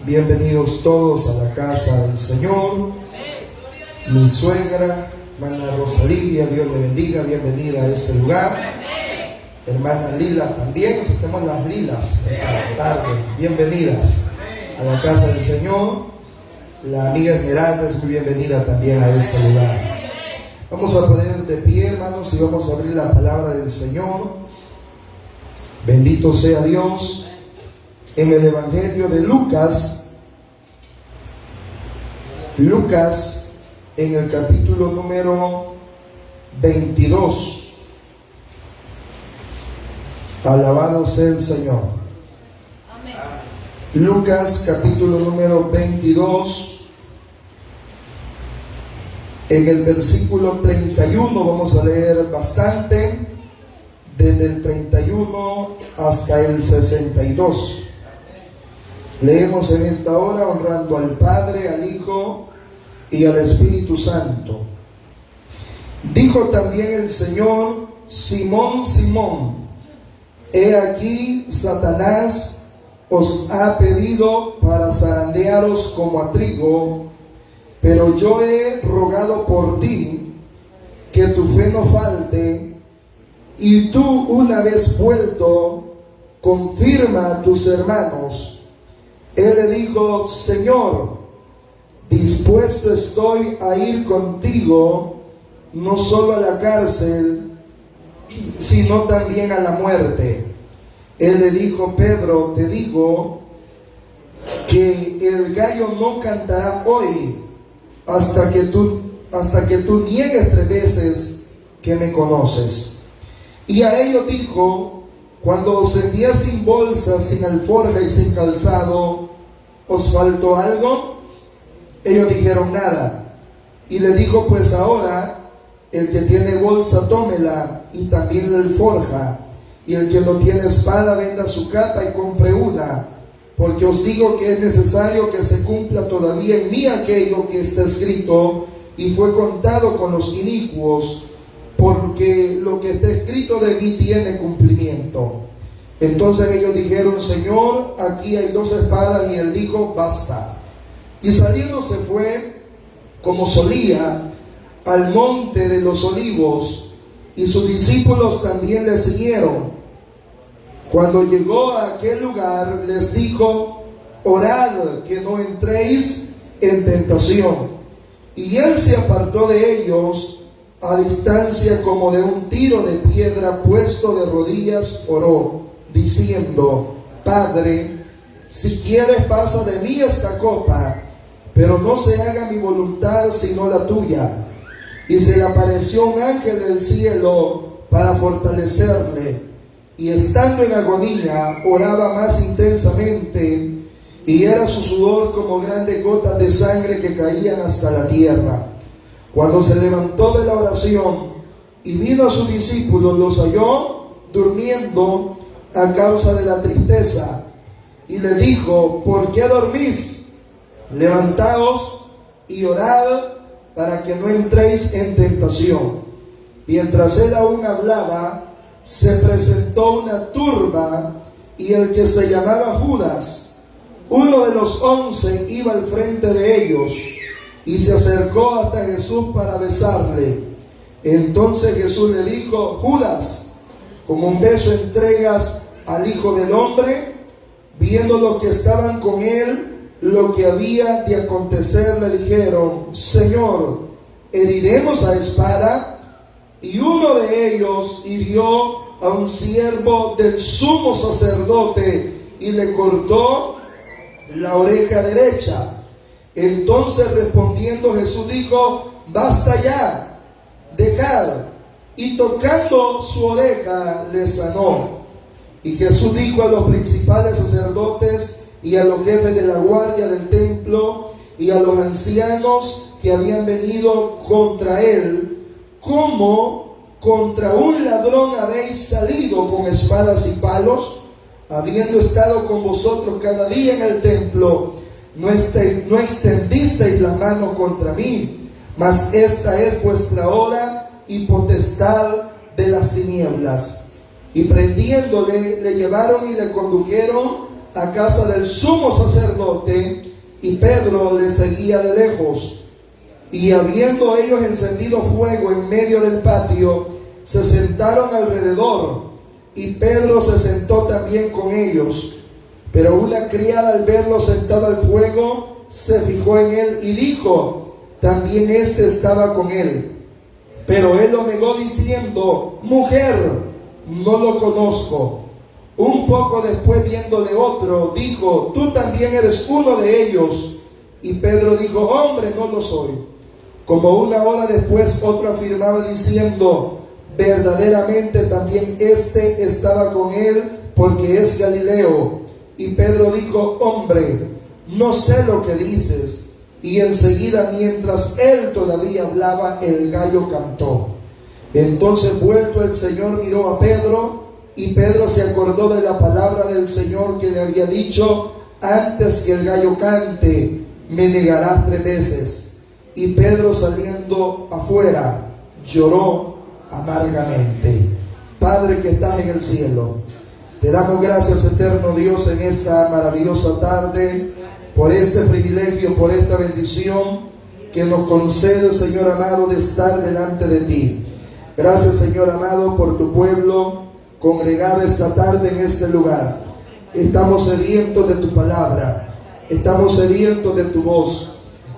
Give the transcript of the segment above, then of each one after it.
Bienvenidos todos a la casa del Señor. Mi suegra, hermana Rosalía, Dios le bendiga, bienvenida a este lugar. Hermana Lila también, aceptemos las lilas esta tarde, bienvenidas a la casa del Señor. La amiga Esmeralda es muy bienvenida también a este lugar. Vamos a poner de pie, hermanos, y vamos a abrir la palabra del Señor. Bendito sea Dios. En el Evangelio de Lucas, en el capítulo número 22. Alabado sea el Señor. Amén. Lucas capítulo número 22. En el versículo 31 vamos a leer bastante, desde el 31 hasta el 62. Leemos en esta hora honrando al Padre, al Hijo y al Espíritu Santo. Dijo también el Señor: Simón, Simón, he aquí Satanás os ha pedido para zarandearos como a trigo, pero yo he rogado por ti que tu fe no falte, y tú, una vez vuelto, confirma a tus hermanos. Él le dijo: Señor, dispuesto estoy a ir contigo, no solo a la cárcel, sino también a la muerte. Él le dijo: Pedro, te digo que el gallo no cantará hoy hasta que tú niegues 3 veces que me conoces. Y a ellos dijo: cuando os envié sin bolsa, sin alforja y sin calzado, ¿os faltó algo? Ellos dijeron: nada. Y le dijo: pues ahora el que tiene bolsa tómela, y también la alforja, y el que no tiene espada venda su capa y compre una, porque os digo que es necesario que se cumpla todavía en mí aquello que está escrito y fue contado con los inicuos, porque lo que está escrito de mí tiene cumplimiento. Entonces ellos dijeron: Señor, aquí hay 2 espadas. Y él dijo: basta. Y saliendo se fue, como solía, al monte de los olivos, y sus discípulos también le siguieron. Cuando llegó a aquel lugar, les dijo: orad que no entréis en tentación. Y él se apartó de ellos a distancia como de un tiro de piedra, puesto de rodillas, oró, diciendo: Padre, si quieres, pasa de mí esta copa, pero no se haga mi voluntad sino la tuya. Y se le apareció un ángel del cielo para fortalecerle, y estando en agonía oraba más intensamente, y era su sudor como grandes gotas de sangre que caían hasta la tierra. Cuando se levantó de la oración y vino a sus discípulos, los halló durmiendo a causa de la tristeza, y le dijo: ¿por qué dormís? Levantaos y orad para que no entréis en tentación. Mientras él aún hablaba, se presentó una turba, y el que se llamaba Judas, uno de los 11, iba al frente de ellos, y se acercó hasta Jesús para besarle. Entonces Jesús le dijo: Judas, ¿con un beso entregas al Hijo del Hombre? Viendo los que estaban con él lo que había de acontecer, le dijeron: Señor, ¿heriremos a espada? Y uno de ellos hirió a un siervo del sumo sacerdote y le cortó la oreja derecha. Entonces respondiendo Jesús dijo: basta ya, dejad. Y tocando su oreja le sanó. Y Jesús dijo a los principales sacerdotes y a los jefes de la guardia del templo y a los ancianos que habían venido contra él: ¿cómo contra un ladrón habéis salido con espadas y palos? Habiendo estado con vosotros cada día en el templo, no extendisteis la mano contra mí, mas esta es vuestra hora y potestad de las tinieblas. Y prendiéndole, le llevaron y le condujeron a casa del sumo sacerdote, y Pedro le seguía de lejos. Y habiendo ellos encendido fuego en medio del patio, se sentaron alrededor, y Pedro se sentó también con ellos. Pero una criada, al verlo sentado al fuego, se fijó en él y dijo: también éste estaba con él. Pero él lo negó diciendo: mujer, no lo conozco. Un poco después, viéndole otro, dijo: tú también eres uno de ellos. Y Pedro dijo: hombre, no lo soy. Como una hora después, otro afirmaba diciendo: verdaderamente también este estaba con él, porque es Galileo. Y Pedro dijo: hombre, no sé lo que dices. Y enseguida, mientras él todavía hablaba, el gallo cantó. Entonces, vuelto el Señor, miró a Pedro, y Pedro se acordó de la palabra del Señor que le había dicho: antes que el gallo cante, me negarás 3 veces. Y Pedro, saliendo afuera, lloró amargamente. Padre que estás en el cielo, te damos gracias, eterno Dios, en esta maravillosa tarde, por este privilegio, por esta bendición que nos concede, Señor amado, de estar delante de ti. Gracias, Señor amado, por tu pueblo congregado esta tarde en este lugar. Estamos sedientos de tu palabra, estamos sedientos de tu voz,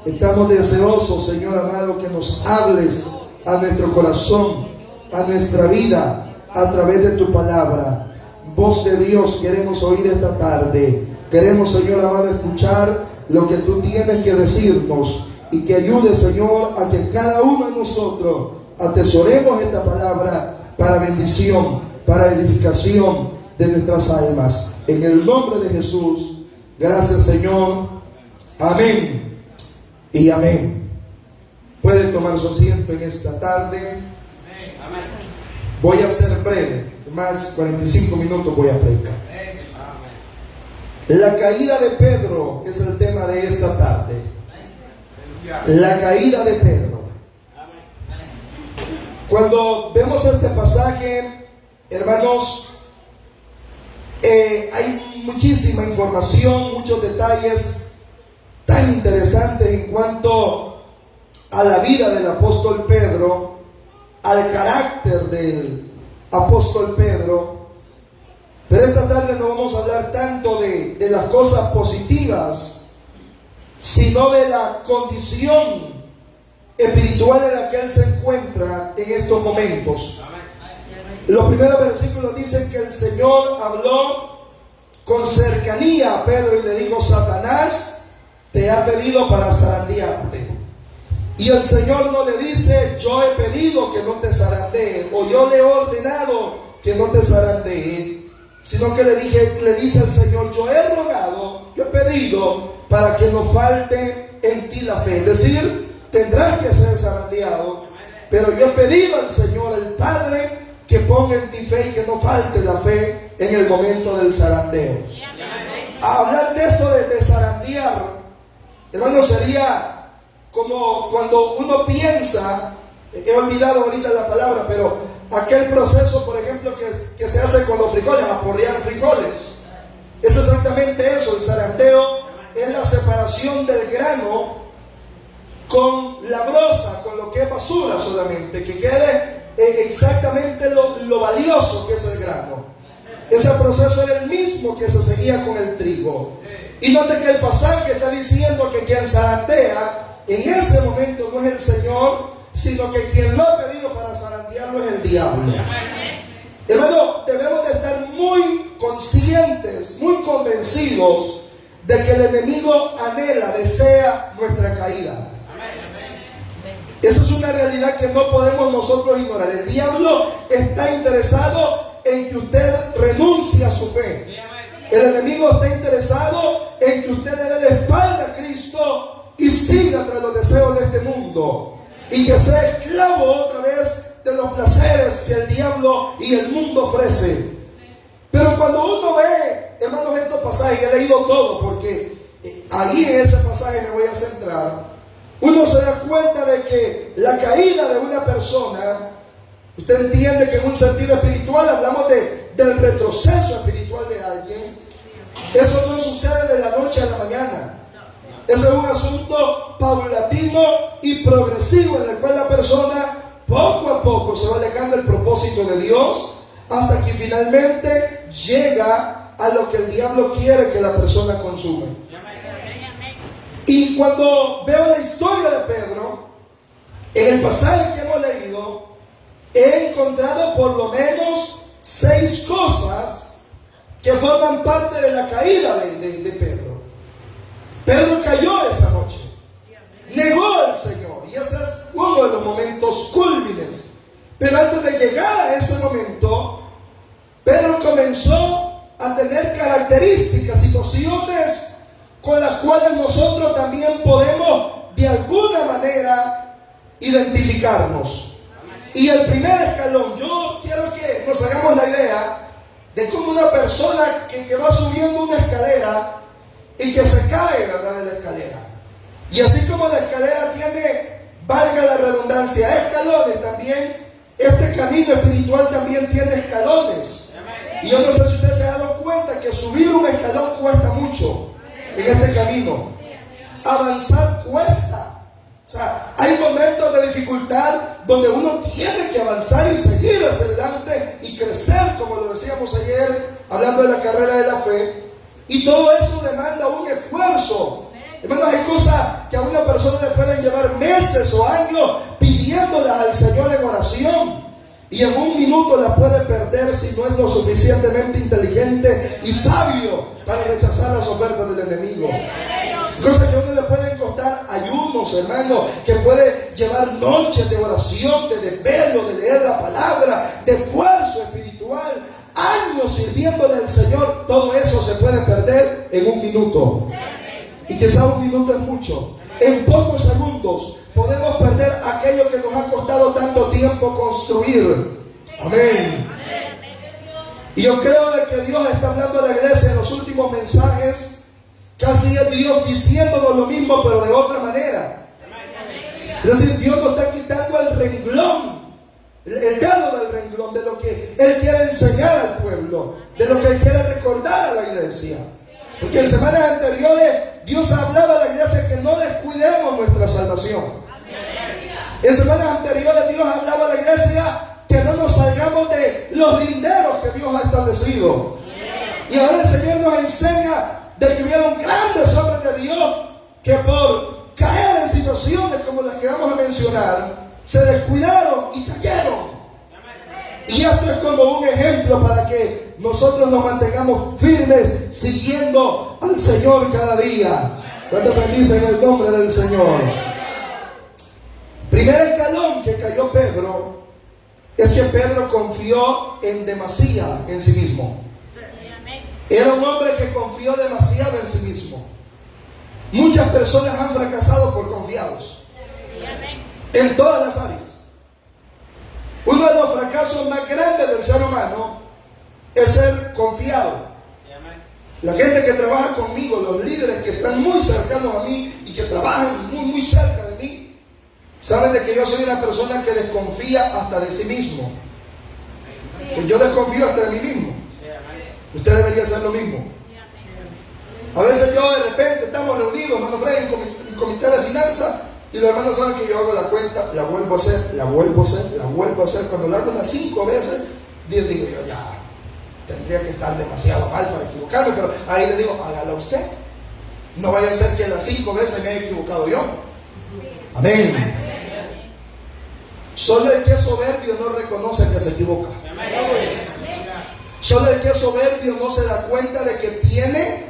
estamos deseosos, Señor amado, que nos hables a nuestro corazón, a nuestra vida, a través de tu palabra. Voz de Dios queremos oír esta tarde. Queremos, Señor amado, escuchar lo que tú tienes que decirnos, y que ayude, Señor, a que cada uno de nosotros atesoremos esta palabra para bendición, para edificación de nuestras almas. En el nombre de Jesús, gracias, Señor. Amén y amén. Pueden tomar su asiento en esta tarde. Voy a ser breve, más 45 minutos voy a predicar. La caída de Pedro es el tema de esta tarde. La caída de Pedro. Cuando vemos este pasaje, hermanos, hay muchísima información, muchos detalles tan interesantes en cuanto a la vida del apóstol Pedro, al carácter del apóstol Pedro. Pero esta tarde no vamos a hablar tanto de las cosas positivas, sino de la condición espiritual en la que él se encuentra en estos momentos. Los primeros versículos dicen que el Señor habló con cercanía a Pedro y le dijo: Satanás te ha pedido para zarandearte. Y el Señor no le dice: yo he pedido que no te zarandee, o yo le he ordenado que no te zarandee, sino que le dice el Señor: yo he rogado, yo he pedido para que no falte en ti la fe. Es decir, tendrás que ser zarandeado, pero yo he pedido al Señor, el Padre, que ponga en ti fe y que no falte la fe en el momento del zarandeo. A hablar de esto de zarandear, hermano, sería como cuando uno piensa, he olvidado ahorita la palabra, pero aquel proceso, por ejemplo, que se hace con los frijoles, aporrear frijoles. Es exactamente eso. El zarandeo es la separación del grano con la brosa, con lo que es basura solamente, que quede exactamente lo valioso que es el grano. Ese proceso era el mismo que se seguía con el trigo. Y note que el pasaje está diciendo que quien zarandea en ese momento no es el Señor, sino que quien lo ha pedido para zarandearlo es el diablo. Hermano, debemos de estar muy conscientes, muy convencidos de que el enemigo anhela, desea nuestra caída. Esa es una realidad que no podemos nosotros ignorar. El diablo está interesado en que usted renuncie a su fe. El enemigo está interesado en que usted le dé la espalda a Cristo y siga tras los deseos de este mundo, y que sea esclavo otra vez de los placeres que el diablo y el mundo ofrece. Pero cuando uno ve, hermanos, estos pasajes, he leído todo porque ahí en ese pasaje me voy a centrar, uno se da cuenta de que la caída de una persona, usted entiende que en un sentido espiritual hablamos del retroceso espiritual de alguien. Eso no sucede de la noche a la mañana. Ese es un asunto paulatino y progresivo en el cual la persona poco a poco se va alejando del propósito de Dios hasta que finalmente llega a lo que el diablo quiere que la persona consuma. Y cuando veo la historia de Pedro, en el pasaje que hemos leído, he encontrado por lo menos 6 cosas que forman parte de la caída de Pedro. Pedro cayó esa noche, negó al Señor, y ese es uno de los momentos cúlmines. Pero antes de llegar a ese momento, Pedro comenzó a tener características, situaciones con las cuales nosotros también podemos de alguna manera identificarnos. Y el primer escalón, yo quiero que nos hagamos la idea de cómo una persona que va subiendo una escalera y que se cae, ¿verdad?, de la escalera. Y así como la escalera tiene, valga la redundancia, escalones, también este camino espiritual también tiene escalones. Y yo no sé si ustedes se han dado cuenta que subir un escalón cuesta mucho en este camino. Avanzar cuesta. O sea, hay momentos de dificultad donde uno tiene que avanzar y seguir hacia adelante y crecer, como lo decíamos ayer, hablando de la carrera de la fe. Y todo eso demanda un esfuerzo. Hermanos, hay cosas que a una persona le pueden llevar meses o años pidiéndolas al Señor en oración. Y en un minuto la puede perder si no es lo suficientemente inteligente y sabio para rechazar las ofertas del enemigo. Cosas que a uno le pueden costar ayunos, hermano, que puede llevar noches de oración, de desvelo, de leer la palabra, de esfuerzo espiritual, años sirviéndole al Señor. Todo eso se puede perder en un minuto. Y quizá un minuto es mucho. En pocos segundos podemos perder aquello que nos ha costado tanto tiempo construir. Amén. Y yo creo de que Dios está hablando a la iglesia en los últimos mensajes. Casi es Dios diciéndonos lo mismo, pero de otra manera. Es decir, Dios nos está quitando el renglón, el dedo del renglón de lo que Él quiere enseñar al pueblo, de lo que Él quiere recordar a la iglesia. Porque en semanas anteriores Dios hablaba a la iglesia que no descuidemos nuestra salvación. En semanas anteriores Dios hablaba a la iglesia que no nos salgamos de los linderos que Dios ha establecido. Y ahora el Señor nos enseña de que hubieron grandes hombres de Dios que por caer en situaciones como las que vamos a mencionar, se descuidaron y cayeron. Y esto es como un ejemplo para que nosotros nos mantengamos firmes siguiendo al Señor cada día. ¿Cuántos bendicen el nombre del Señor? Primer escalón que cayó Pedro es que Pedro confió en demasía en sí mismo. Era un hombre que confió demasiado en sí mismo. Muchas personas han fracasado por confiados en todas las áreas. Uno de los fracasos más grandes del ser humano es ser confiado. La gente que trabaja conmigo, los líderes que están muy cercanos a mí y que trabajan muy cerca de mí, saben de que yo soy una persona que desconfía hasta de sí mismo. Que yo desconfío hasta de mí mismo. Usted debería hacer lo mismo. A veces yo de repente estamos reunidos, hermano Fred, en comité de finanzas, y los hermanos saben que yo hago la cuenta, la vuelvo a hacer, la vuelvo a hacer, la vuelvo a hacer. Cuando la hago unas 5 veces, digo yo, ya, tendría que estar demasiado mal para equivocarme, pero ahí le digo, hágala usted. No vaya a ser que las 5 veces me haya equivocado yo. Amén. Solo el que es soberbio no reconoce que se equivoca. Solo el que es soberbio no se da cuenta de que tiene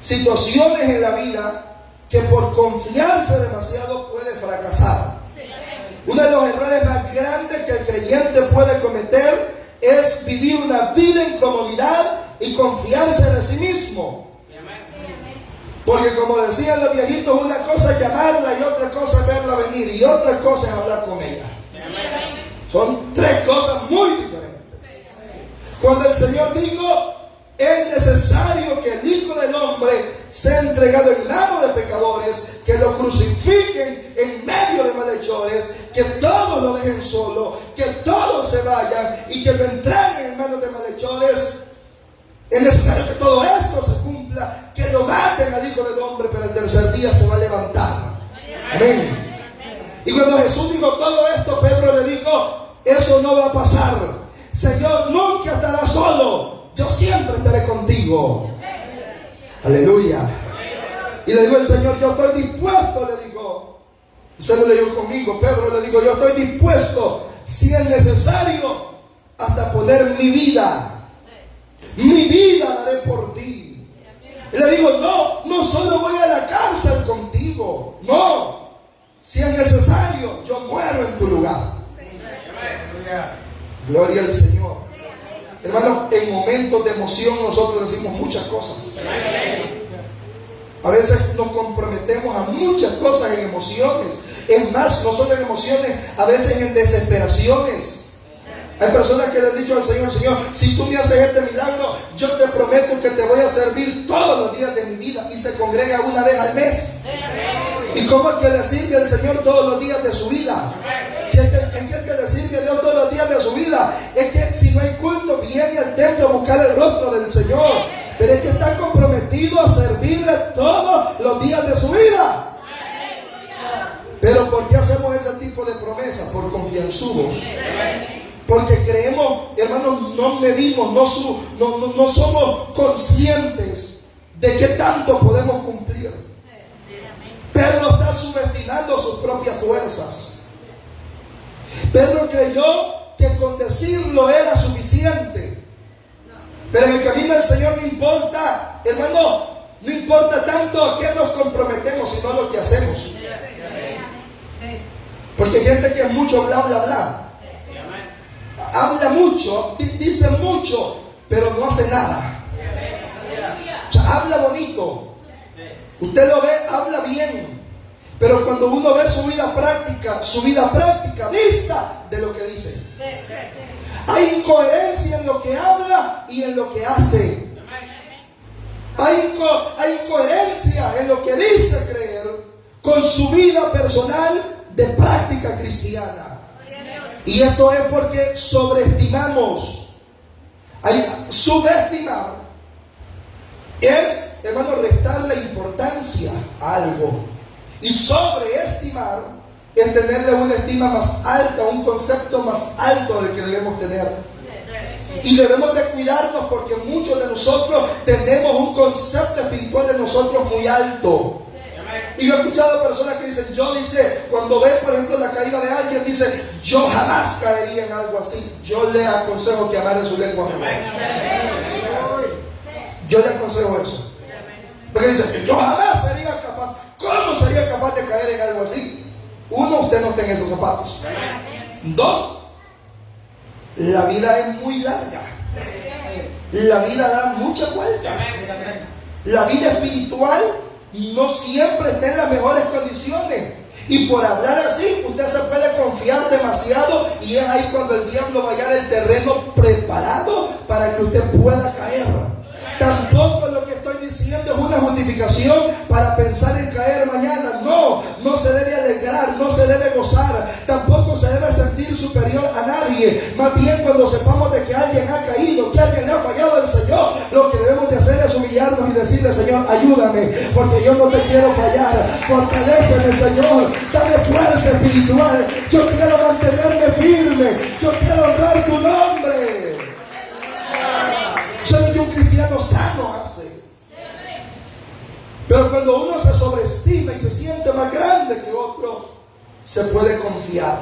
situaciones en la vida que por confiarse demasiado puede fracasar. Uno de los errores más grandes que el creyente puede cometer es vivir una vida en comodidad y confiarse en sí mismo. Porque como decían los viejitos, una cosa es llamarla y otra cosa es verla venir y otra cosa es hablar con ella. Son 3 cosas muy diferentes. Cuando el Señor dijo, es necesario que el Hijo del Hombre sea entregado en mano de pecadores, que lo crucifiquen en medio de malhechores, que todos lo dejen solo, que todos se vayan y que lo entreguen en manos de malhechores. Es necesario que todo esto se cumpla, que lo maten al Hijo del Hombre, pero el tercer día se va a levantar. Amén. Y cuando Jesús dijo todo esto, Pedro le dijo, eso no va a pasar. Señor, nunca estarás solo, yo siempre estaré contigo. Aleluya. Y le dijo el Señor, yo estoy dispuesto, le dijo. Usted lo leyó conmigo, Pedro le dijo, yo estoy dispuesto, si es necesario, hasta poner mi vida daré por ti. Y le digo, no solo voy a la cárcel contigo, no, si es necesario, yo muero en tu lugar. Gloria al Señor. Hermanos, en momentos de emoción nosotros decimos muchas cosas. A veces nos comprometemos a muchas cosas en emociones. Es más, no solo en emociones, a veces en desesperaciones. Hay personas que le han dicho al Señor, Señor, si tú me haces este milagro, yo te prometo que te voy a servir todos los días de mi vida. Y se congrega una vez al mes. ¿Y cómo es que le sirve al Señor todos los días de su vida? Si es que le sirve a Dios todos los días de su vida. Es que si no hay culto, viene al templo a buscar el rostro del Señor. Pero es que está comprometido a servirle todos los días de su vida. Pero ¿por qué hacemos ese tipo de promesas? Por confianzudos. Porque creemos, hermanos, no medimos, no somos conscientes de qué tanto podemos cumplir. Pedro está subestimando sus propias fuerzas. Pedro creyó que con decirlo era suficiente. Pero en el camino del Señor no importa, hermano, no importa tanto a qué nos comprometemos, sino a lo que hacemos. Porque hay gente que es mucho bla, bla, bla. Habla mucho, dice mucho, pero no hace nada. O sea, habla bonito. Usted lo ve, habla bien. Pero cuando uno ve su vida práctica dista de lo que dice. Hay incoherencia en lo que habla y en lo que hace. Hay incoherencia en lo que dice creer con su vida personal de práctica cristiana. Y esto es porque sobreestimamos. Subestimar es, hermano, restar la importancia a algo. Y sobreestimar es tenerle una estima más alta, un concepto más alto del que debemos tener. Y debemos de cuidarnos porque muchos de nosotros tenemos un concepto espiritual de nosotros muy alto. Y yo he escuchado personas que dicen, cuando ven por ejemplo la caída de alguien, dice, yo jamás caería en algo así. Yo le aconsejo que amara su lengua mejor. Yo le aconsejo eso. Porque dice, yo jamás sería capaz. ¿Cómo sería capaz de caer en algo así? Uno, usted no está en esos zapatos. Dos, la vida es muy larga. La vida da muchas vueltas. La vida espiritual no siempre está en las mejores condiciones. Y por hablar así, usted se puede confiar demasiado. Y es ahí cuando el diablo va a hallar el terreno preparado para que usted pueda caer. Tampoco lo que estoy diciendo es una justificación para pensar en caer mañana. No se debe alegrar, no se debe gozar, tampoco se debe sentir superior a nadie. Más bien, cuando sepamos de que alguien ha caído, que alguien le ha fallado al Señor, lo que debemos de hacer es humillarnos y decirle, Señor, ayúdame, porque yo no te quiero fallar. Fortaléceme, Señor, dame fuerza espiritual. Yo quiero mantenerme firme, yo quiero honrar tu nombre. Soy que un cristiano sano hace. Pero cuando uno se sobreestima y se siente más grande que otros, se puede confiar.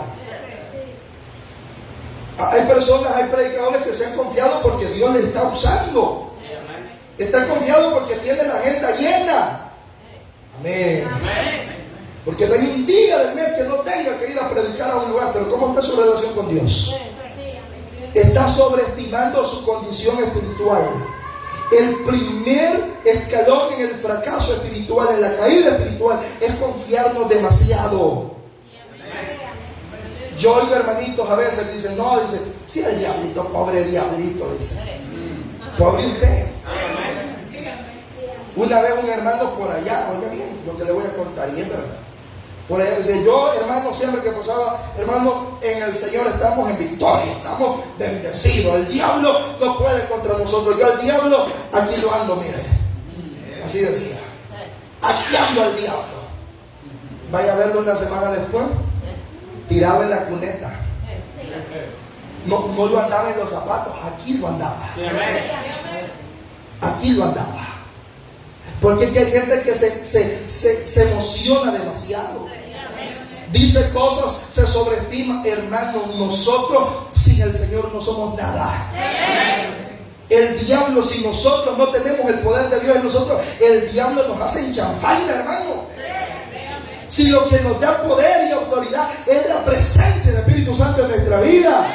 Hay personas, hay predicadores que se han confiado porque Dios les está usando. Están confiados porque tienen la agenda llena. Amén. Porque no hay un día del mes que no tenga que ir a predicar a un lugar. Pero ¿cómo está su relación con Dios? Está sobreestimando su condición espiritual. El primer escalón en el fracaso espiritual, en la caída espiritual, es confiarnos demasiado. Yo oigo hermanitos a veces que dicen, sí, el diablito, pobre diablito, dice. Pobre usted. Una vez un hermano por allá, oiga bien lo que le voy a contar, y es verdad. Por ejemplo, yo, hermano, siempre que pasaba, hermano, en el Señor estamos en victoria, estamos bendecidos. El diablo no puede contra nosotros. Yo al diablo, aquí lo ando, mire. Así decía. Aquí ando al diablo. Vaya a verlo una semana después, tiraba en la cuneta. No lo andaba en los zapatos, aquí lo andaba. Aquí lo andaba. Porque hay gente que se emociona demasiado. Dice cosas, se sobreestima. Hermano, nosotros sin el Señor no somos nada. El diablo, si nosotros no tenemos el poder de Dios en nosotros, el diablo nos hace enchanfaina, hermano. Si lo que nos da poder y autoridad es la presencia del Espíritu Santo en nuestra vida.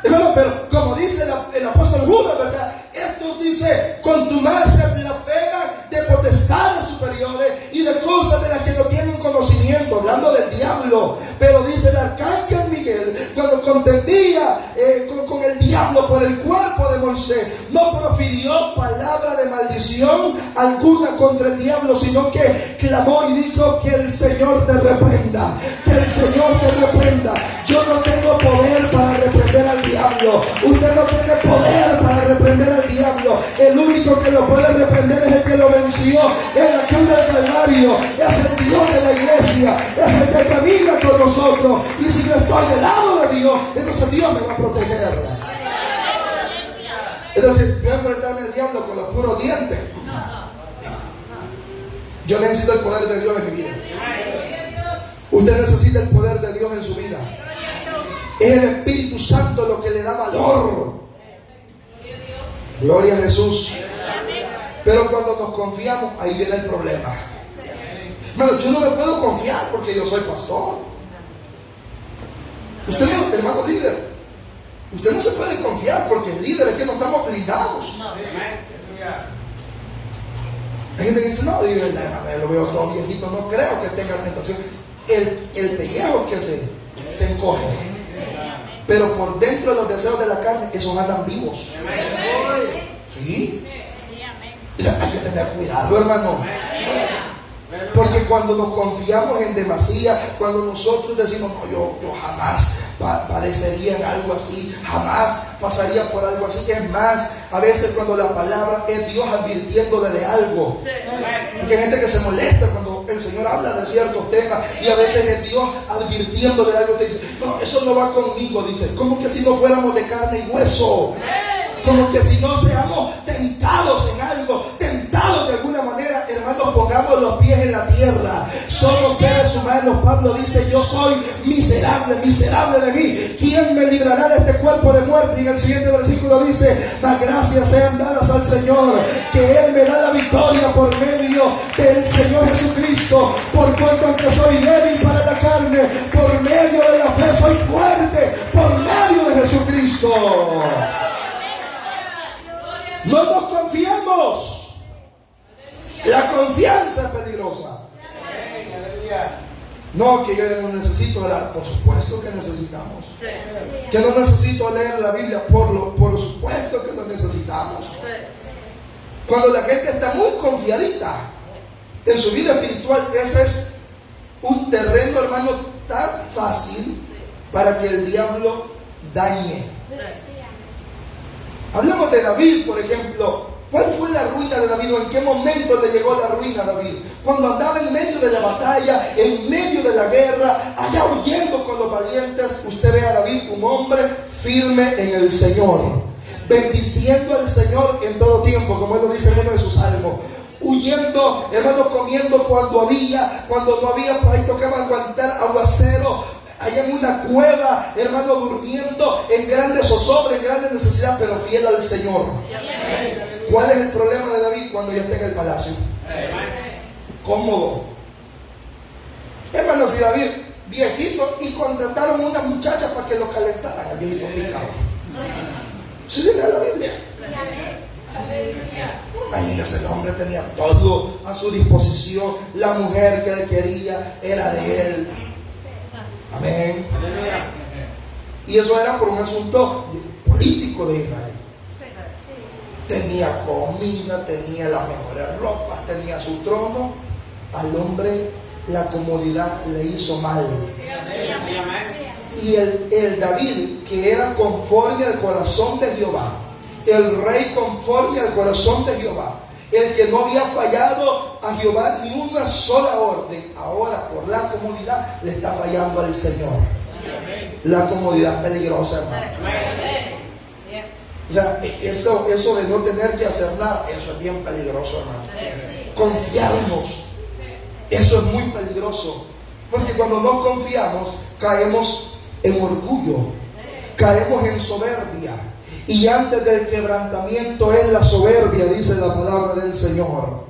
Hermano, pero como dice el apóstol Judas, ¿verdad? Esto dice, contumacia, blasfema de potestades superiores y de cosas de las que no tienen conocimiento, hablando del diablo. Pero dice el arcángel Miguel, cuando contendía con el diablo por el cuerpo de Moisés, no profirió palabra de maldición alguna contra el diablo, sino que clamó y dijo, que el Señor te reprenda, que el Señor te reprenda. Yo no tengo poder para reprender al diablo. Usted no tiene poder para reprender al diablo. El único que lo puede reprender es el que lo venció en la cruz del Calvario. Es el Dios de la iglesia, es el que camina con nosotros. Y si yo estoy del lado de Dios, entonces Dios me va a proteger. Es decir, voy a enfrentarme al diablo con los puros dientes. Yo necesito el poder de Dios en mi vida. Usted necesita el poder de Dios en su vida. Es el Espíritu Santo lo que le da valor. Gloria a Jesús. Pero cuando nos confiamos, ahí viene el problema. Hermano, yo no me puedo confiar porque yo soy pastor. Usted no, hermano líder, usted no se puede confiar porque el líder es que no estamos blindados. Hay gente que dice, no, hermano, yo lo veo todo viejito, no creo que tenga tentación. El pellejo que se encoge, pero por dentro de los deseos de la carne, esos andan vivos. ¿Sí? Hay que tener cuidado, hermano. Porque cuando nos confiamos en demasía, cuando nosotros decimos, no, yo jamás padecería en algo así, jamás pasaría por algo así. Es más, a veces cuando la palabra es Dios advirtiéndole de algo. Porque hay gente que se molesta cuando el Señor habla de ciertos temas y a veces es Dios advirtiéndole de algo. Te dice, no, eso no va conmigo. Dice, como que si no fuéramos de carne y hueso. Como que si no seamos tentados en algo, tentados de alguna manera, hermanos, pongamos los pies en la tierra. Somos seres humanos. Pablo dice, yo soy miserable, miserable de mí. ¿Quién me librará de este cuerpo de muerte? Y en el siguiente versículo dice, las gracias sean dadas al Señor, que Él me da la victoria por medio del Señor Jesucristo. Por cuanto aunque soy débil para la carne, por medio de la fe soy fuerte, por medio de Jesucristo. No nos confiemos. La confianza es peligrosa. No, que yo no necesito orar. Por supuesto que necesitamos. Que no necesito leer la Biblia. Por supuesto que lo necesitamos. Cuando la gente está muy confiadita en su vida espiritual, ese es un terreno, hermano, tan fácil para que el diablo dañe. Hablemos de David, por ejemplo. ¿Cuál fue la ruina de David? ¿O en qué momento le llegó la ruina a David? Cuando andaba en medio de la batalla, en medio de la guerra, allá huyendo con los valientes. Usted ve a David, un hombre firme en el Señor, bendiciendo al Señor en todo tiempo, como él lo dice en uno de sus salmos. Huyendo, hermano, comiendo cuando no había, pues ahí tocaba aguantar aguacero. Allá en una cueva, hermano, durmiendo en grandes zozobra, en grandes necesidad, pero fiel al Señor. ¿Cuál es el problema de David cuando ya está en el palacio? Cómodo. Hermano, si David, viejito, y contrataron una muchacha para que lo calentaran, el viejito picado. ¿Sí se lee la Biblia? Imagínese, el hombre tenía todo a su disposición. La mujer que él quería era de él. Amén. Y eso era por un asunto político de Israel. Tenía comida, tenía las mejores ropas, tenía su trono. Al hombre la comodidad le hizo mal. Y el David, que era conforme al corazón de Jehová, el rey conforme al corazón de Jehová, el que no había fallado a Jehová ni una sola orden, ahora por la comodidad le está fallando al Señor. La comodidad es peligrosa, hermano. O sea, eso de no tener que hacer nada, eso es bien peligroso, hermano. Confiarnos, eso es muy peligroso. Porque cuando nos confiamos, caemos en orgullo, caemos en soberbia. Y antes del quebrantamiento es la soberbia, dice la palabra del Señor.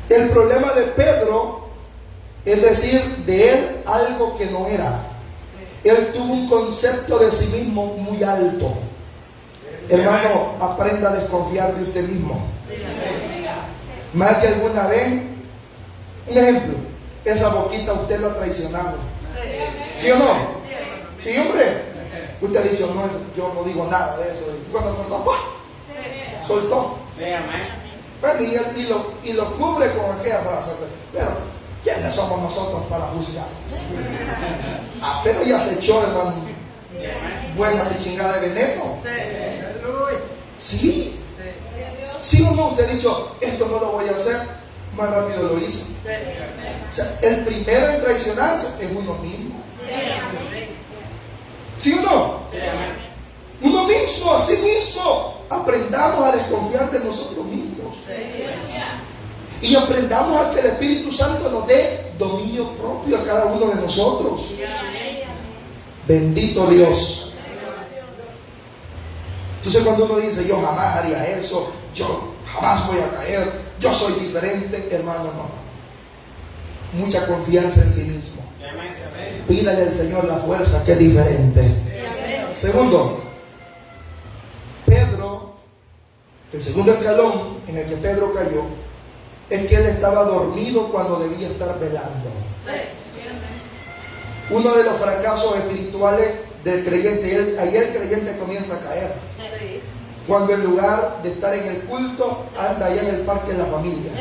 El problema de Pedro es decir de él algo que no era. Él tuvo un concepto de sí mismo muy alto. Hermano, aprenda a desconfiar de usted mismo. Más que alguna vez, un ejemplo, esa boquita usted lo ha traicionado. ¿Sí o no? Sí, hombre. Usted ha dicho, no, yo no digo nada de eso. Y cuando acordó, ¡pum!, soltó. Bueno, y lo cubre con aquella frase. Pero, ¿quiénes somos nosotros para juzgar? Pero ya se echó, hermano, buena pichingada de veneno. Sí. ¿Sí o no? Usted ha dicho, esto no lo voy a hacer, más rápido lo hizo. O sea, el primero en traicionarse es uno mismo. ¿Sí o no? Uno mismo, así mismo. Aprendamos a desconfiar de nosotros mismos. Y aprendamos a que el Espíritu Santo nos dé dominio propio a cada uno de nosotros. Bendito Dios. Entonces cuando uno dice, yo jamás haría eso, yo jamás voy a caer, yo soy diferente, hermano, no. Mucha confianza en sí mismo. Pídale al Señor la fuerza que es diferente. Segundo, Pedro, el segundo escalón en el que Pedro cayó, es que él estaba dormido cuando debía estar velando. Uno de los fracasos espirituales del creyente, ahí el creyente comienza a caer. Cuando en lugar de estar en el culto, anda allá en el parque de la familia.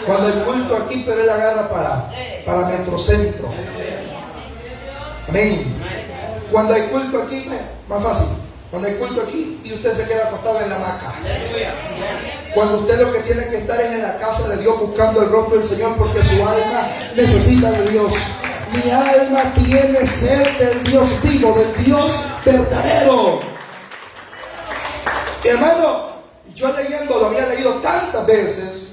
Cuando el culto aquí, pero él agarra para Metrocentro. Amén. Cuando hay culto aquí, más fácil. Cuando hay culto aquí y usted se queda acostado en la hamaca. Cuando usted lo que tiene que estar es en la casa de Dios buscando el rostro del Señor, porque su alma necesita de Dios. Mi alma tiene sed del Dios vivo, del Dios verdadero. Hermano, yo leyendo, lo había leído tantas veces,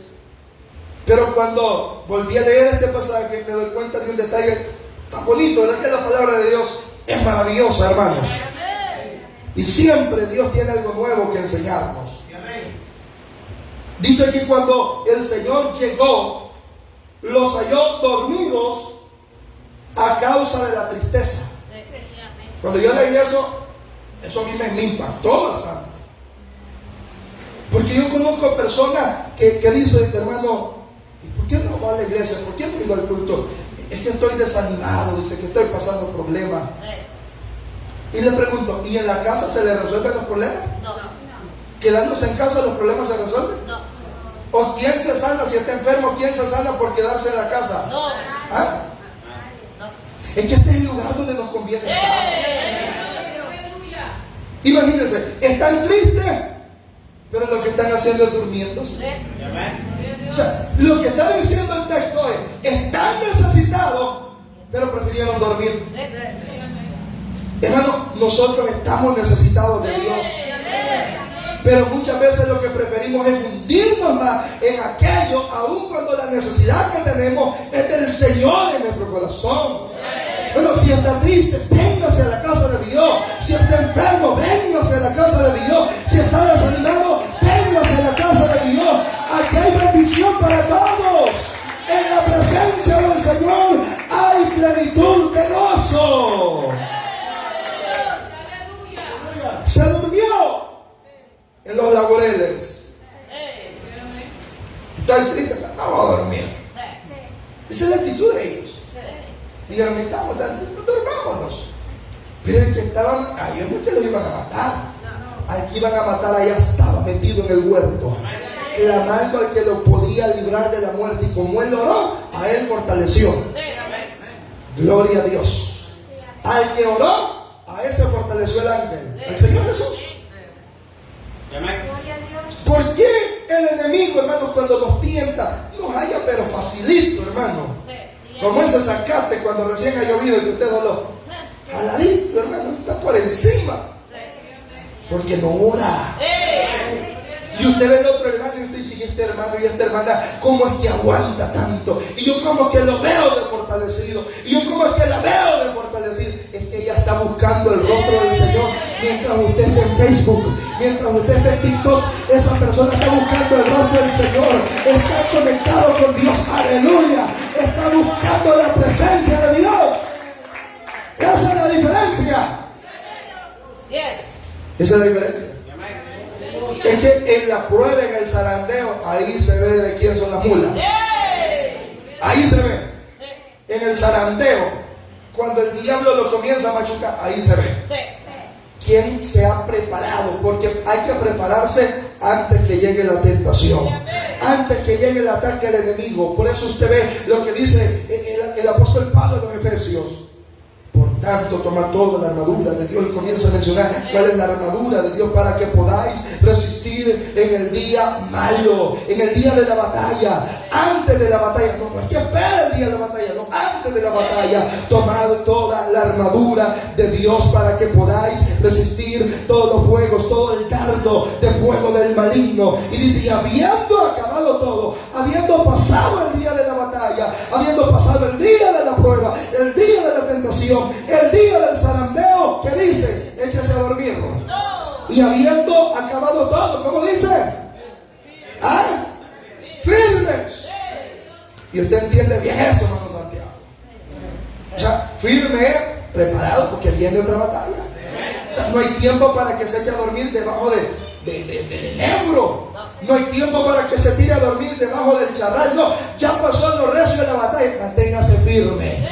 pero cuando volví a leer este pasaje me doy cuenta de un detalle tan bonito. ¿Verdad que la palabra de Dios es maravillosa, hermanos? Y siempre Dios tiene algo nuevo que enseñarnos. Dice que cuando el Señor llegó, los halló dormidos a causa de la tristeza. Cuando yo leí eso a mí me impactó bastante. Porque yo conozco personas que dicen, hermano, ¿y por qué no va a la iglesia? ¿Por qué no iba al culto? Es que estoy desanimado, dice que estoy pasando problemas. Y le pregunto, ¿y en la casa se le resuelven los problemas? No. ¿Quedándose en casa los problemas se resuelven? No. ¿O quién se sana si está enfermo? ¿Quién se sana por quedarse en la casa? No. ¿Ah? No. Es que este es el lugar donde nos conviene estar. Imagínense, están tristes, pero lo que están haciendo es durmiéndose. O sea, lo que está diciendo el texto es, están necesitados, pero prefirieron dormir. Hermano, nosotros estamos necesitados de Dios, pero muchas veces lo que preferimos es hundirnos más en aquello, aun cuando la necesidad que tenemos es del Señor en nuestro corazón. Bueno, si está triste, véngase a la casa de Dios. Si está enfermo, véngase a la casa de Dios. Si está desanimado, véngase a la casa de Dios. Aquí hay bendición para todos. En la presencia del Señor hay plenitud de gozo. Se durmió en los laureles. Estoy triste, pero no voy a dormir. Esa es la actitud de ellos. Dijeron, estamos dormámonos. Pero el que estaban, a ellos no se los iban a matar. Al que iban a matar allá estaba metido en el huerto. clamando al que lo podía librar de la muerte. Y como él oró, a él fortaleció. Gloria a Dios. Al que oró, a ese fortaleció el ángel, el Señor Jesús. ¿Por qué el enemigo, hermanos, cuando nos tienta, nos halla pero facilito, hermano? Como ese zacate cuando recién ha llovido y que usted lo jaladito, hermano, está por encima. Porque no ora. Y usted ve el otro hermano y usted dice, y este hermano y esta hermana, ¿cómo es que aguanta tanto? Y yo como que lo veo de fortalecido. Y yo como es que la veo de fortalecido. Es que ella está buscando el rostro del Señor. Mientras usted esté en Facebook, mientras usted esté en TikTok, esa persona está buscando el rostro del Señor. Está conectado con Dios. Aleluya. Está buscando la presencia de Dios. Esa es la diferencia. Esa es la diferencia. Es que en la prueba, en el zarandeo, ahí se ve de quién son las mulas. Ahí se ve. En el zarandeo, cuando el diablo lo comienza a machucar, ahí se ve. ¿Quién se ha preparado? Porque hay que prepararse antes que llegue la tentación, antes que llegue el ataque del enemigo. Por eso usted ve lo que dice el apóstol Pablo en los Efesios. Por tanto, toma toda la armadura de Dios, y comienza a mencionar cuál es la armadura de Dios para que podáis resistir en el día malo, en el día de la batalla, antes de la batalla. No es que espere el día de la batalla, no, antes de la batalla. Tomad toda la armadura de Dios para que podáis resistir todos los fuegos, todo el dardo de fuego del maligno. Y dice, y habiendo acabado todo, habiendo pasado el día de la batalla, habiendo pasado el día de la prueba, el día de la tentación, el día del zarandeo, ¿qué dice? Échese a dormir. Y habiendo acabado todo, ¿cómo dice? ¿Ah? Firmes. Y usted entiende bien eso, hermano Santiago. O sea, firme, preparado, porque viene otra batalla. O sea, no hay tiempo para que se eche a dormir debajo del ebro. No hay tiempo para que se tire a dormir debajo del charral. No, ya pasó lo recio de la batalla. Manténgase firme.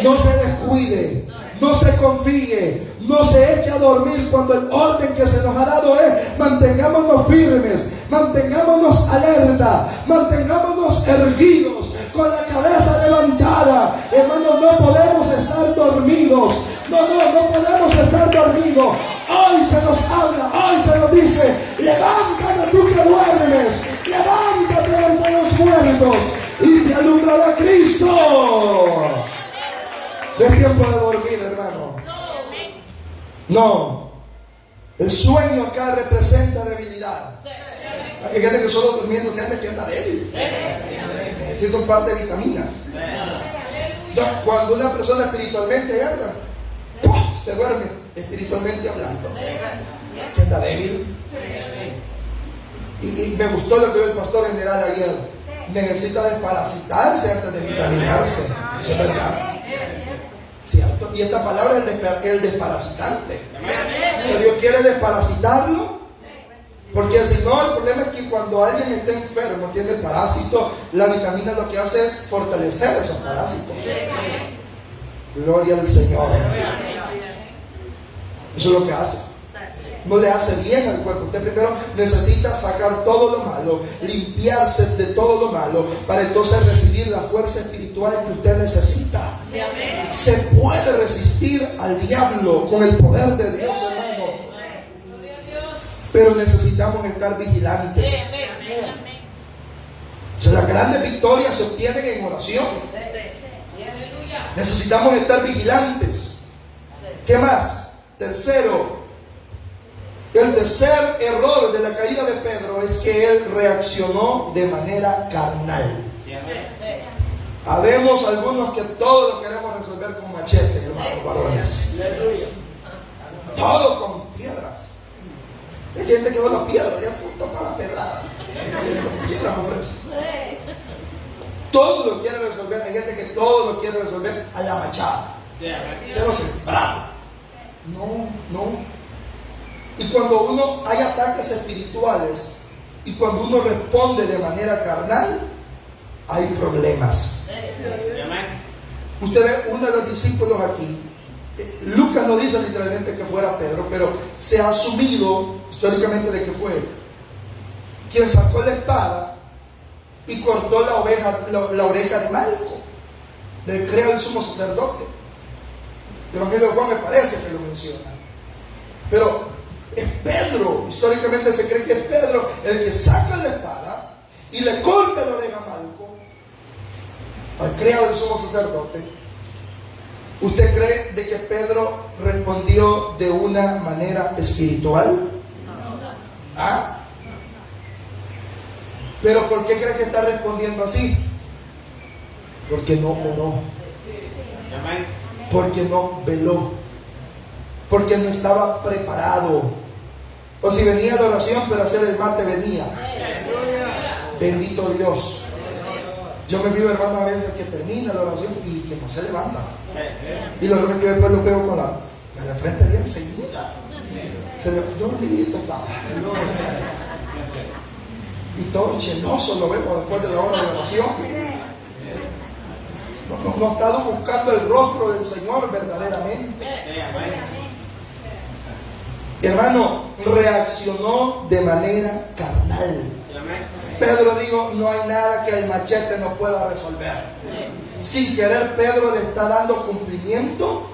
No se descuide, no se confíe, no se eche a dormir cuando el orden que se nos ha dado es mantengámonos firmes, mantengámonos alerta, mantengámonos erguidos, con la cabeza levantada. Hermanos, no podemos estar dormidos. No podemos estar dormidos. Hoy se nos habla, hoy se nos dice, levántate tú que duermes, levántate entre los muertos y te alumbrará Cristo. No es tiempo de dormir, hermano. No. El sueño acá representa debilidad. Hay gente que solo durmiendo se anda que anda débil. Necesita un par de vitaminas. Entonces, cuando una persona espiritualmente anda, se duerme espiritualmente hablando. Que anda débil. Y me gustó lo que dijo el pastor general ayer. Necesita desparasitarse antes de vitaminarse. Eso es verdad. ¿Cierto? Y esta palabra es el desparasitante. O sea, Dios quiere desparasitarlo. Porque si no, el problema es que cuando alguien está enfermo, tiene parásito, la vitamina lo que hace es fortalecer esos parásitos. Gloria al Señor. Eso es lo que hace. No le hace bien al cuerpo. Usted primero necesita sacar todo lo malo, limpiarse de todo lo malo, para entonces recibir la fuerza espiritual que usted necesita. Se puede resistir al diablo con el poder de Dios, hermano. Pero necesitamos estar vigilantes. O sea, las grandes victorias se obtienen en oración. Necesitamos estar vigilantes. ¿Qué más? Tercero, el tercer error de la caída de Pedro es que él reaccionó de manera carnal. Habemos algunos que todo lo queremos resolver con machete, hermanos varones. Todo con piedras. Hay gente que da la piedra, ya punto para la pedrada. Piedras ofrece. Todo lo quiere resolver. Hay gente que todo lo quiere resolver a la machada. Se lo sembrado. No. Y cuando uno hay ataques espirituales y cuando uno responde de manera carnal, hay problemas. Usted ve uno de los discípulos aquí. Lucas no dice literalmente que fuera Pedro, pero se ha asumido históricamente de que fue. quien sacó la espada y cortó la oreja de Malco, del criado del sumo sacerdote. El Evangelio de Juan me parece que lo menciona. Pero es Pedro, históricamente se cree que es Pedro el que saca la espada y le corta la oreja a Malco, al criado del sumo sacerdote. ¿Usted cree de que Pedro respondió de una manera espiritual? ¿Ah? ¿Pero por qué cree que está respondiendo así? Porque no oró, porque no veló, porque no estaba preparado. O si venía la oración, pero hacer el mate venía. Bendito Dios. Yo me fijo, hermano, a veces que termina la oración y que no se levanta. Y lo que después lo veo con la frente bien ceñida. Dormidito estaba. Y todo llenoso lo veo después de la hora de oración. No ha estado buscando el rostro del Señor verdaderamente. Hermano, reaccionó de manera carnal. Pedro dijo, no hay nada que el machete no pueda resolver. Sin querer, Pedro le está dando cumplimiento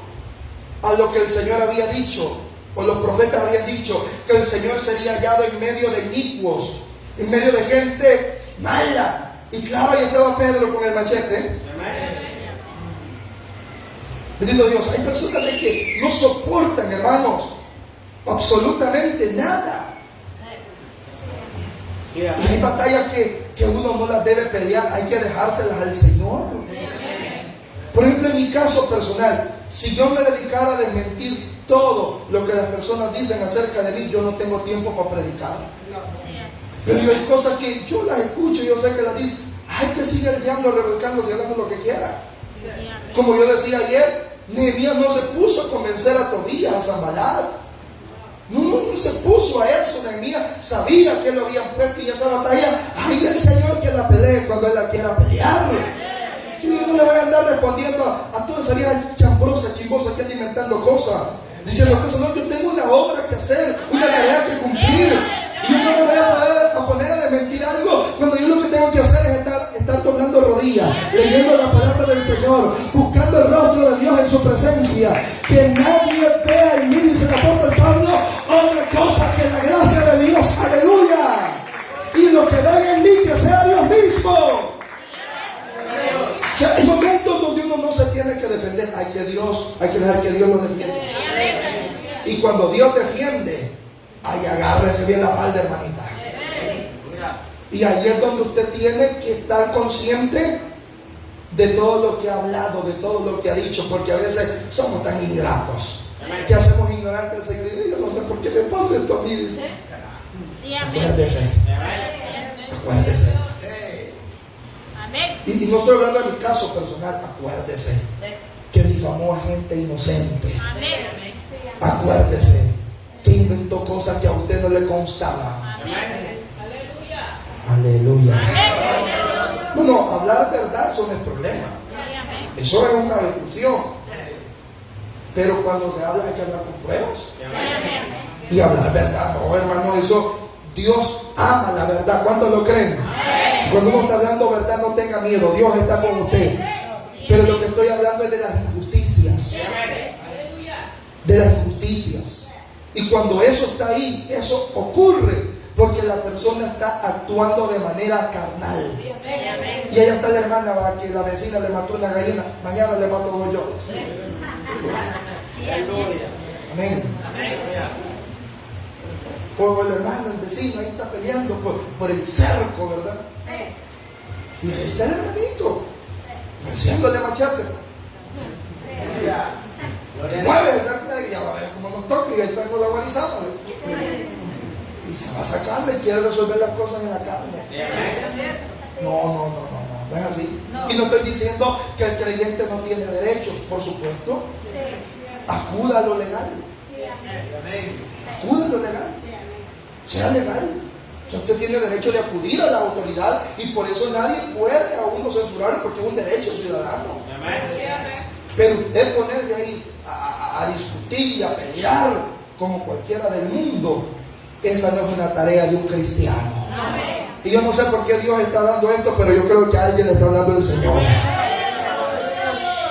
a lo que el Señor había dicho, o los profetas habían dicho, que el Señor sería hallado en medio de inicuos, en medio de gente mala. Y claro, ahí estaba Pedro con el machete. Bendito Dios, hay personas de que no soportan, hermanos, absolutamente nada. Y hay batallas que uno no las debe pelear, hay que dejárselas al Señor. Por ejemplo, en mi caso personal, si yo me dedicara a desmentir todo lo que las personas dicen acerca de mí, yo no tengo tiempo para predicar. Pero hay cosas que yo las escucho, yo sé que las dicen, hay que sigue el diablo revolcándose y hablando lo que quiera. Como yo decía ayer, Nehemías no se puso a convencer a Tobías, a Sanballat. No se puso a eso. Nehemías sabía que lo habían puesto y esa batalla, ay, el Señor que la pelee cuando Él la quiera pelear. Yo no le voy a andar respondiendo a toda esa vida chambrosa, chimbosa que anda inventando cosas, diciendo que eso no, yo tengo una obra que hacer, una tarea que cumplir. Y yo no me voy a poner a desmentir algo cuando yo lo que tengo que hacer es estar doblando rodillas, leyendo la palabra del Señor, buscando el rostro de Dios en su presencia. Que nadie vea en mí, dice el apóstol Pablo, otra cosa que la gracia de Dios. Aleluya. Y lo que vean en mí, que sea Dios mismo. O sea, hay momentos donde uno no se tiene que defender. Hay que dejar que Dios lo defienda. Y cuando Dios defiende, ahí agárrese bien la falda, hermanita. Y ahí es donde usted tiene que estar consciente de todo lo que ha hablado, de todo lo que ha dicho, porque a veces somos tan ingratos que hacemos ignorante al Señor. Y yo no sé por qué me pasa esto a mí, dice. Acuérdese. Y no estoy hablando de mi caso personal. Acuérdese que difamó a gente inocente. Acuérdese que inventó cosas que a usted no le constaban. Aleluya. No, hablar verdad eso no es problema. Eso es una discusión. Pero cuando se habla hay que hablar con pruebas. Y hablar verdad, no, hermano, eso Dios ama la verdad. ¿Cuántos lo creen? Cuando uno está hablando verdad, no tenga miedo. Dios está con usted. Pero lo que estoy hablando es de las injusticias. De las injusticias. Y cuando eso está ahí, eso ocurre porque la persona está actuando de manera carnal. Y allá está la hermana, va, que la vecina le mató una gallina, mañana le mato dos yo. Amén. O el hermano, el vecino, ahí está peleando por el cerco, ¿verdad? Y ahí está el hermanito, ofreciéndole machete. Mueve esa, ya va a ver cómo nos toca, y ahí tengo la guarizada. Y se va a sacarle y quiere resolver las cosas en la carne. No es así. Y no estoy diciendo que el creyente no tiene derechos, por supuesto. Acuda a lo legal. Acuda a lo legal. Sea legal. O sea, usted tiene derecho de acudir a la autoridad y por eso nadie puede a uno censurarlo porque es un derecho ciudadano. Pero usted ponerse ahí a discutir y a pelear como cualquiera del mundo, esa no es una tarea de un cristiano. Y yo no sé por qué Dios está dando esto, pero yo creo que a alguien le está hablando el Señor.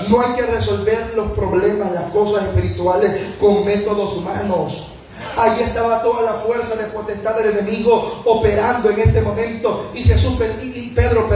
No hay que resolver los problemas, las cosas espirituales con métodos humanos. Allí estaba toda la fuerza de potestad del enemigo operando en este momento. Y Pedro,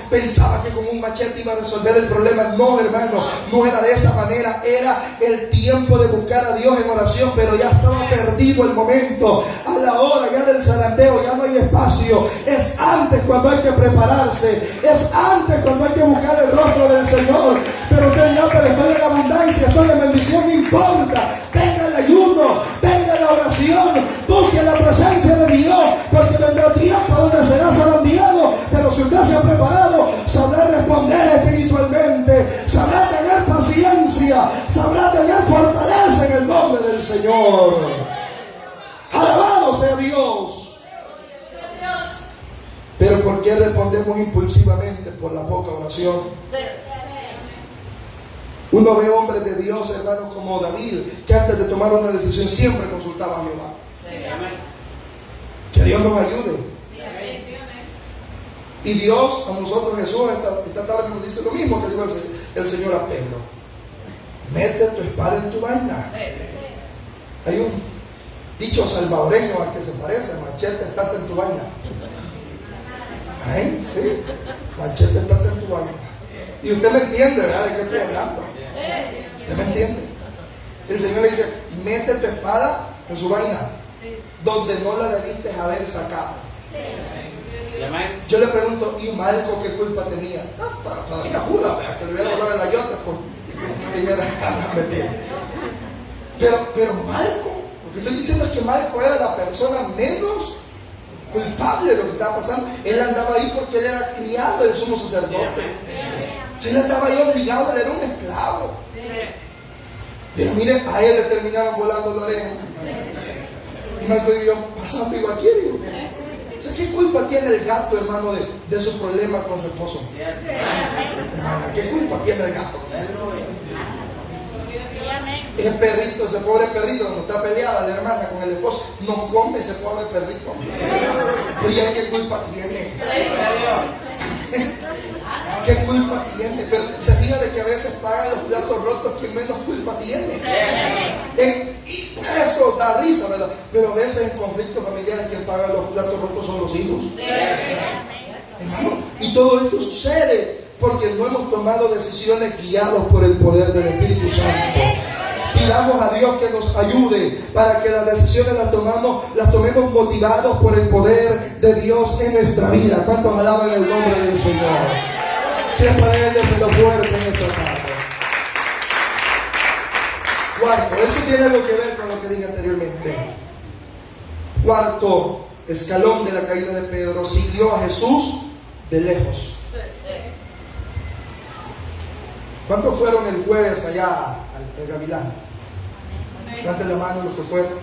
pensaba que con un machete iba a resolver el problema. No, hermano, no era de esa manera. Era el tiempo de buscar a Dios en oración, pero ya estaba perdido el momento. A la hora ya del zarandeo, ya no hay espacio. Es antes cuando hay que prepararse. Es antes cuando hay que buscar el rostro del Señor. Pero usted dirá, pero estoy en abundancia, estoy en bendición, no importa. Venga el ayuno, venga la oración, busque la presencia de Dios, porque vendrá tiempo donde será zarandeado. Pero si usted se ha preparado, sabrá responder espiritualmente, sabrá tener paciencia, sabrá tener fortaleza en el nombre del Señor. Alabado sea Dios. Pero ¿por qué respondemos impulsivamente? Por la poca oración. Uno ve hombres de Dios, hermanos, como David, que antes de tomar una decisión siempre consultaba a Jehová. Que Dios nos ayude. Y Dios a nosotros, Jesús, esta tarde nos dice lo mismo que dijo el Señor a Pedro: mete tu espada en tu vaina. Hay un dicho salvadoreño al que se parece: machete, estate en tu vaina. ¿Eh? Sí, machete, estate en tu vaina. Y usted me entiende, ¿verdad? ¿De qué estoy hablando? ¿Usted me entiende? El Señor le dice: mete tu espada en su vaina, donde no la debiste haber sacado. Yo le pregunto: ¿y Malco qué culpa tenía? Todavía Judas, que le hubiera volado la yota por no hubiera metido. Pero Malco, lo que estoy diciendo es que Malco era la persona menos culpable de lo que estaba pasando. Él andaba ahí porque él era criado del sumo sacerdote. Él estaba ahí obligado, él era un esclavo. Pero miren, a él le terminaron volando la oreja. Y Malco dijo: pasando iba aquí, digo. O sea, ¿qué culpa tiene el gato, hermano, de su problema con su esposo? Hermana, ¿qué culpa tiene el gato? Ese perrito, ese pobre perrito, cuando está peleada la hermana con el esposo, no come ese pobre perrito. Pero ya, ¿qué culpa tiene? ¿Qué culpa tiene? Pero se fija de que a veces paga los platos rotos quien menos culpa tiene. Y eso da risa, ¿verdad? Pero a veces en conflictos familiares quien paga los platos rotos son los hijos. Hermano, y todo esto sucede porque no hemos tomado decisiones guiados por el poder del Espíritu Santo. Pidamos a Dios que nos ayude para que las decisiones las tomemos motivados por el poder de Dios en nuestra vida. ¿Cuántos alaban el nombre del Señor? Siempre Él es lo fuerte en esta tarde. Cuarto, eso tiene algo que ver con lo que dije anteriormente. Cuarto escalón de la caída de Pedro: siguió a Jesús de lejos. ¿Cuántos fueron el jueves allá al Gavilán? Levanten la mano los que fueron.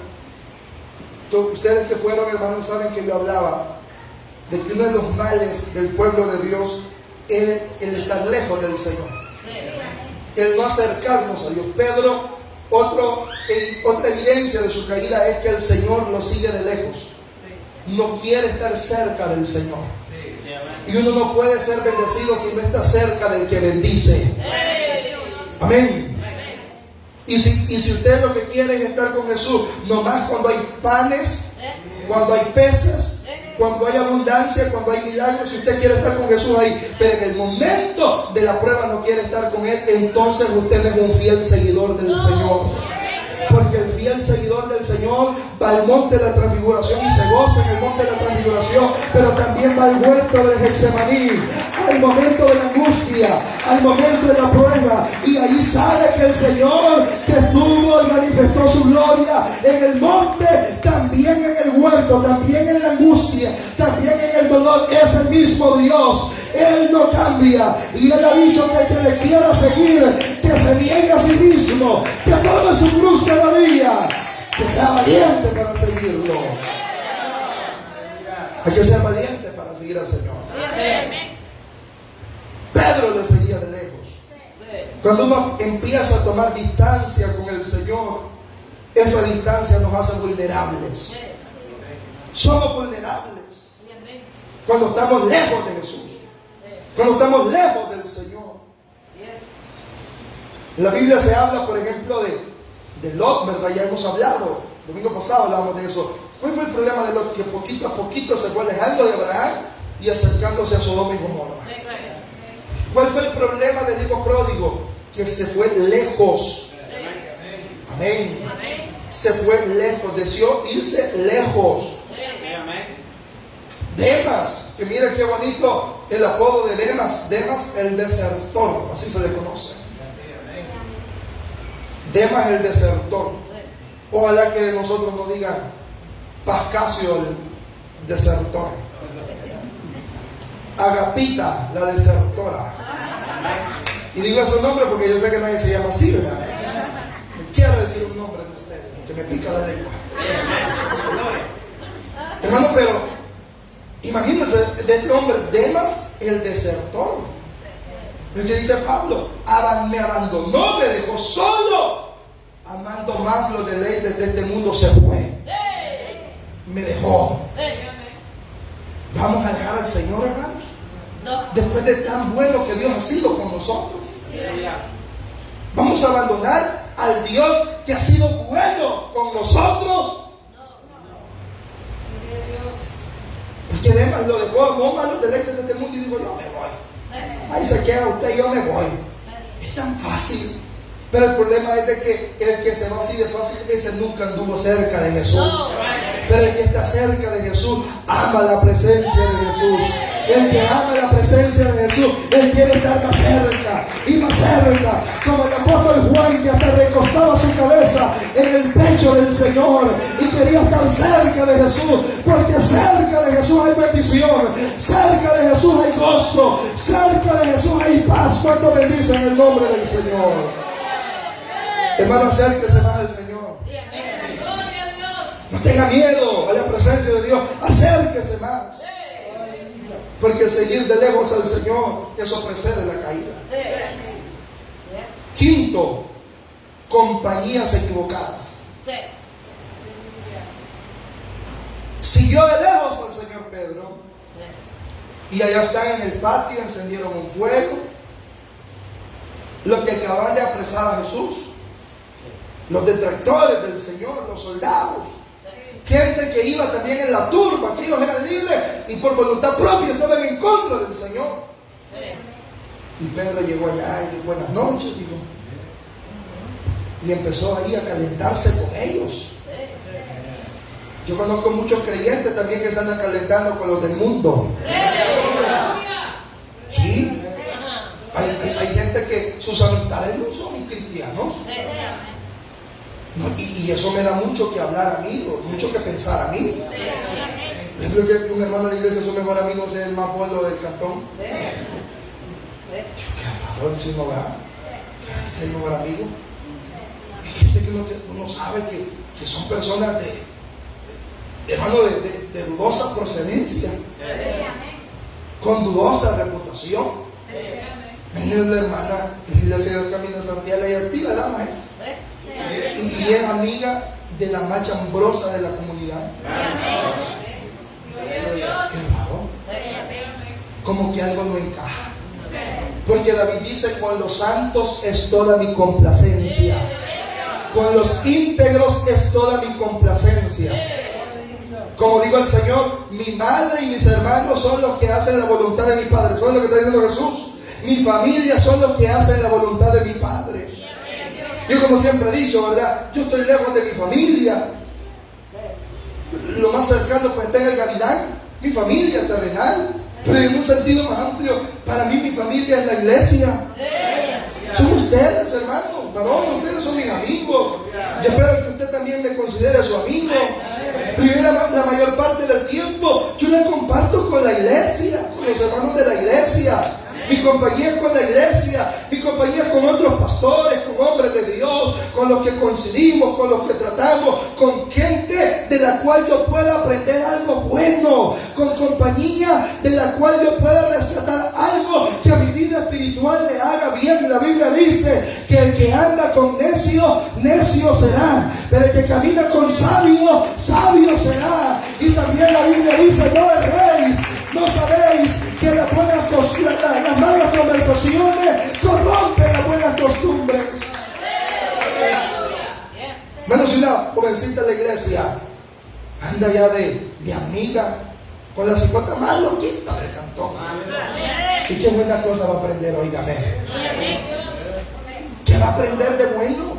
Ustedes que fueron, hermanos, saben que yo hablaba de que uno de los males del pueblo de Dios es el estar lejos del Señor, el no acercarnos a Dios. Pedro, otra evidencia de su caída es que el Señor lo sigue de lejos. No quiere estar cerca del Señor. Y uno no puede ser bendecido si no está cerca del que bendice. Amén. Y si usted lo que quiere es estar con Jesús, nomás cuando hay panes, cuando hay peces, cuando hay abundancia, cuando hay milagros, si usted quiere estar con Jesús ahí, pero en el momento de la prueba no quiere estar con Él, entonces usted es un fiel seguidor del Señor. Porque el fiel seguidor del Señor va al monte de la transfiguración y se goza en el monte de la transfiguración, pero también va al huerto de Getsemaní, al momento de la angustia, al momento de la prueba, y ahí sabe que el Señor que estuvo y manifestó su gloria en el monte, también en el huerto, también en la angustia, también en el dolor, es el mismo Dios. Él no cambia, y Él ha dicho que el que le quiera seguir, que se niegue a sí mismo, que tome su cruz cada día, que sea valiente para seguirlo. Hay que ser valiente para seguir al Señor. Pedro le seguía de lejos. Cuando uno empieza a tomar distancia con el Señor, esa distancia nos hace vulnerables. Somos vulnerables cuando estamos lejos de Jesús, cuando estamos lejos del Señor. En la Biblia se habla, por ejemplo, de Lot, ¿verdad? Ya hemos hablado, el domingo pasado hablábamos de eso. ¿Cuál fue el problema de Lot? Que poquito a poquito se fue alejando de Abraham y acercándose a Sodoma y Gomorra. ¿Cuál fue el problema del hijo pródigo? Que se fue lejos. Amén. Se fue lejos, deseó irse lejos. Demas, que mira qué bonito el apodo de Demas. Demas el desertor, así se le conoce. Demas el desertor. Ojalá que nosotros nos digan Pascasio el desertor, Agapita la desertora. Y digo esos nombres porque yo sé que nadie se llama así, ¿verdad? Quiero decir un nombre de ustedes, que me pica la lengua. Hermano, pero imagínense del nombre Demas el desertor. El que dice Pablo, me abandonó, me dejó solo, amando más los deleites de este mundo, se fue, me dejó. ¿Vamos a dejar al Señor, hermanos? No. Después de tan bueno que Dios ha sido con nosotros, ¿vamos a abandonar al Dios que ha sido bueno con nosotros? Porque Demas lo dejó, amó a los deleites de este mundo y dijo, yo me voy. Ahí se queda usted, yo me voy. Es tan fácil. Pero el problema es de que el que se va así de fácil, ese nunca anduvo cerca de Jesús. Pero el que está cerca de Jesús ama la presencia de Jesús. El que ama la presencia de Jesús, él quiere estar más cerca y más cerca. Como el apóstol Juan, que hasta recostaba su cabeza en el pecho del Señor y quería estar cerca de Jesús, porque cerca de Jesús hay bendición, cerca de Jesús hay gozo, cerca de Jesús hay paz. Cuando bendicen el nombre del Señor. Hermano, acérquese más al Señor. No tenga miedo a la presencia de Dios. Acérquese más. Porque el seguir de lejos al Señor, eso precede la caída. Quinto, compañías equivocadas. Siguió de lejos al Señor Pedro. Y allá están en el patio, encendieron un fuego. Los que acaban de apresar a Jesús, los detractores del Señor, los soldados, gente que iba también en la turba, que ellos eran libres y por voluntad propia estaban en contra del Señor. Y Pedro llegó allá y dijo, buenas noches, dijo, y empezó ahí a calentarse con ellos. Yo conozco muchos creyentes también que se andan calentando con los del mundo. Sí, hay gente que sus amistades no son cristianos. No, y eso me da mucho que hablar a mí, mucho que pensar a mí. Por ejemplo, que un hermano de la iglesia, su mejor amigo, es el más bueno del cantón. Qué raro, si no va, que es el mejor amigo. Hay gente que uno sabe que son personas hermano, de dudosa procedencia, con dudosa reputación. Ven la hermana de la iglesia del Camino de Santiago y activa la maestra. Y es amiga de la más chambrosa de la comunidad. Qué raro. Como que algo no encaja. Porque David dice, con los santos es toda mi complacencia. Con los íntegros es toda mi complacencia. Como digo el Señor, mi madre y mis hermanos son los que hacen la voluntad de mi Padre. ¿Son lo que está diciendo Jesús? Mi familia son los que hacen la voluntad de mi Padre. Yo, como siempre he dicho, ¿verdad? Yo estoy lejos de mi familia. Lo más cercano pues está en el Gavilán, mi familia terrenal. Pero en un sentido más amplio, para mí mi familia es la iglesia. Son ustedes, hermanos, varones, ustedes son mis amigos. Yo espero que usted también me considere su amigo. Pero yo la mayor parte del tiempo, yo la comparto con la iglesia, con los hermanos de la iglesia. Mi compañía es con la iglesia, mi compañía es con otros pastores, con hombres de Dios, con los que coincidimos, con los que tratamos, con gente de la cual yo pueda aprender algo bueno, con compañía de la cual yo pueda rescatar algo que a mi vida espiritual le haga bien, la Biblia dice que el que anda con necio, necio será, pero el que camina con sabio, sabio será. Y también la Biblia dice: no erréis, no sabéis que las malas conversaciones corrompen las buenas costumbres. Bueno, si una jovencita de la iglesia anda ya de amiga con la cipota más loquita del cantón, ¿y qué buena cosa va a aprender? Óigame, ¿qué va a aprender de bueno?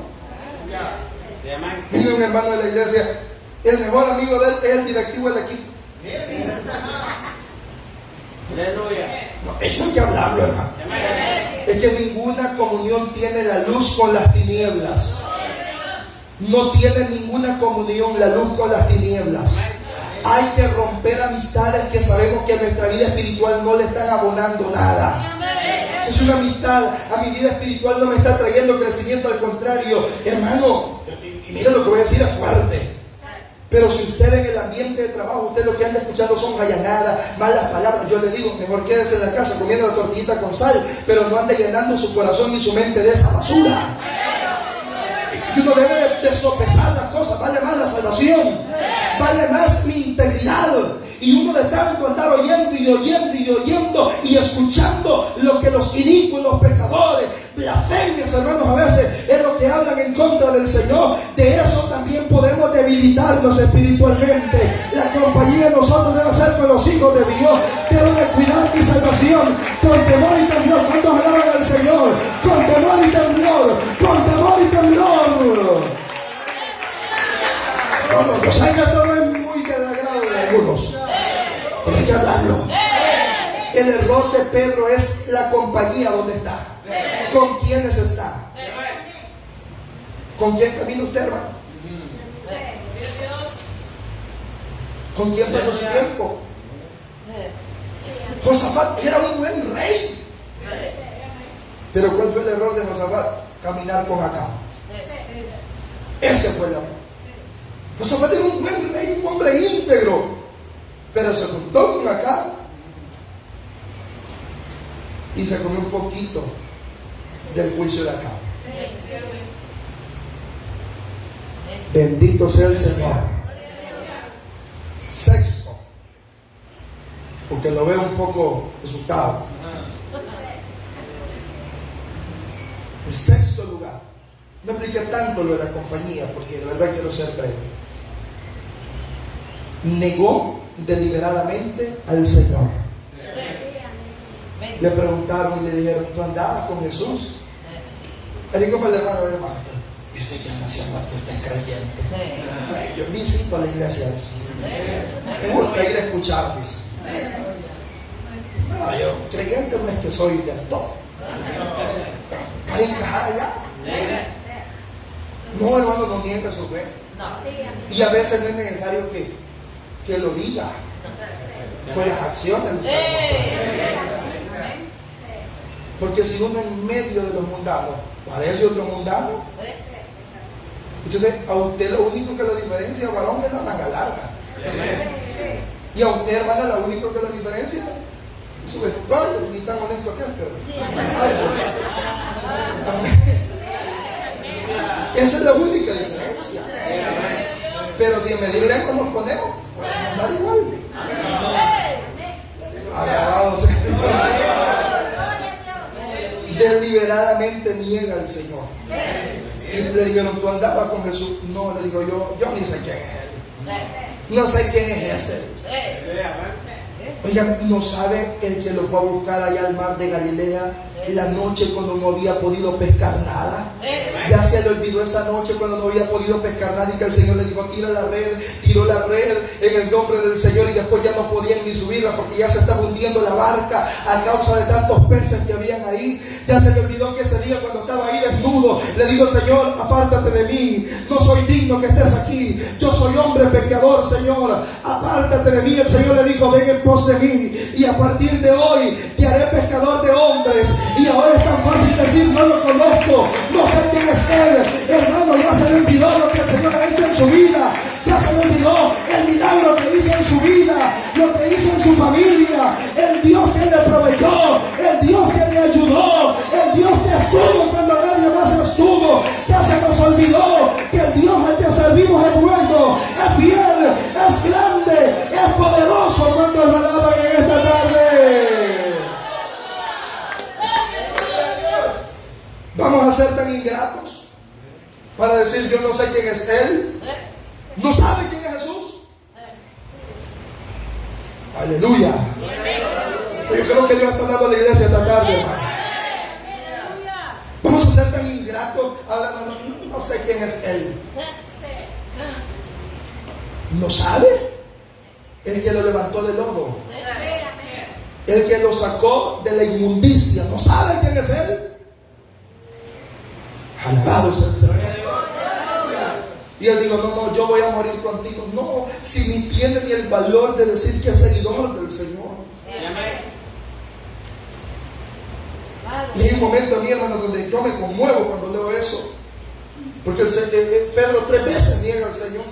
Vino un hermano de la iglesia, el mejor amigo de él es el directivo del equipo. No, esto hay que hablarlo, hermano. Es que ninguna comunión tiene la luz con las tinieblas. No tiene ninguna comunión la luz con las tinieblas. Hay que romper amistades que sabemos que a nuestra vida espiritual no le están abonando nada. Si es una amistad, a mi vida espiritual no me está trayendo crecimiento, al contrario, hermano, mira lo que voy a decir, es fuerte. Pero si usted en el ambiente de trabajo, usted lo que anda escuchando son gallanadas, malas palabras, yo le digo, mejor quédese en la casa comiendo la tortillita con sal, pero no ande llenando su corazón y su mente de esa basura. Y uno debe de sopesar las cosas. Vale más la salvación, vale más mi integridad. Y uno de tanto andar oyendo y oyendo y oyendo y escuchando lo que los inicuos, los pecadores, blasfemias, hermanos, a veces es lo que hablan en contra del Señor. De eso también podemos debilitarnos espiritualmente. La compañía de nosotros debe ser con los hijos de Dios. Debo de cuidar mi salvación con temor y temblor. ¿Cuántos alaban al Señor? Con temor y temblor, con temor y temblor. No, yo sé que todo es muy del agrado de algunos, pero hay que hablarlo. El error de Pedro es la compañía donde está. ¿Con quiénes está? ¿Con quién camina usted, hermano? ¿Con quién pasó su tiempo? Josafat era un buen rey. Pero ¿cuál fue el error de Josafat? Caminar con Acab. Ese fue el error. Josafat era un buen rey, un hombre íntegro, pero se juntó con Acab y se comió un poquito del juicio de Acab. Bendito sea el Señor. Sexto, porque lo veo un poco asustado. En sexto lugar, no expliqué tanto lo de la compañía, porque de verdad quiero ser breve. Negó deliberadamente al Señor. Le preguntaron y le dijeron: ¿tú andabas con Jesús? Le digo para el hermano: ¿y usted qué anda haciendo aquí? ¿Usted es creyente? Yo visito a la iglesia así. Me gusta ir a escuchar, dice. No, yo creyente no es que soy del todo. Para encajar allá. No, hermano, no niega su fe. Y a veces no es necesario que lo diga con las acciones. Porque si uno en medio de los mundanos parece otro mundano, entonces a usted lo único que lo diferencia, varón, es la manga larga. Y a usted, hermana, lo único que lo diferencia es su vestuario. Ni tan honesto aquel, pero esa es la única diferencia. Pero si en medir lejos nos ponemos, podemos andar igual. Alabado sea Dios. Deliberadamente niega al Señor. Y le dijeron: ¿tú andabas con Jesús? No, le digo yo ni sé quién es él. No sé quién es ese. Oiga, ¿no sabe el que lo fue a buscar allá al mar de Galilea la noche cuando no había podido pescar nada? Ya se le olvidó esa noche cuando no había podido pescar nada y que el Señor le dijo: tira la red. Tiró la red en el nombre del Señor y después ya no podían ni subirla porque ya se estaba hundiendo la barca a causa de tantos peces que habían ahí. Ya se le olvidó que ese día cuando estaba ahí desnudo le dijo: Señor, apártate de mí, no soy digno que estés aquí, yo soy hombre pecador, Señor, apártate de mí. El Señor le dijo: ven en pos de mí y a partir de hoy te haré pescador de hombres. Y ahora es tan fácil decir: no lo conozco, no sé quién es él. Hermano, ya se le olvidó lo que el Señor ha hecho en su vida. Ya se le olvidó el milagro que hizo en su vida, lo que hizo en su familia, el Dios que le proveyó, el Dios que le ayudó, el Dios que estuvo a ser tan ingratos para decir yo no sé quién es Él? ¿No sabe quién es Jesús? Aleluya. Yo creo que Dios está hablando a la iglesia esta tarde, hermano. Vamos a ser tan ingratos. Ahora no sé quién es Él. ¿No sabe? El que lo levantó del lodo, el que lo sacó de la inmundicia. ¿No sabe quién es Él? Alabado sea el Señor. Y él dijo, no, yo voy a morir contigo. No, si ni tiene ni el valor de decir que es seguidor del Señor. Y hay un momento, mi hermano, donde yo me conmuevo cuando leo eso. Porque Pedro 3 veces niega al Señor.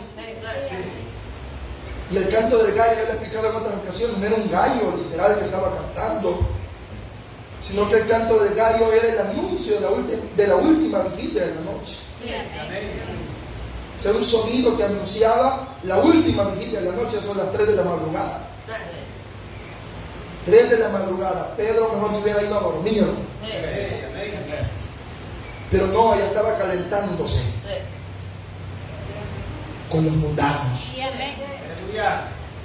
Y el canto del gallo, ya lo he explicado en otras ocasiones, no era un gallo literal que estaba cantando, sino que el canto del gallo era el anuncio de la última vigilia de la noche. O sea, un sonido que anunciaba la última vigilia de la noche. Son las 3 de la madrugada. 3 de la madrugada. Pedro mejor se hubiera ido a dormir. Pero no, ella estaba calentándose con los mundanos.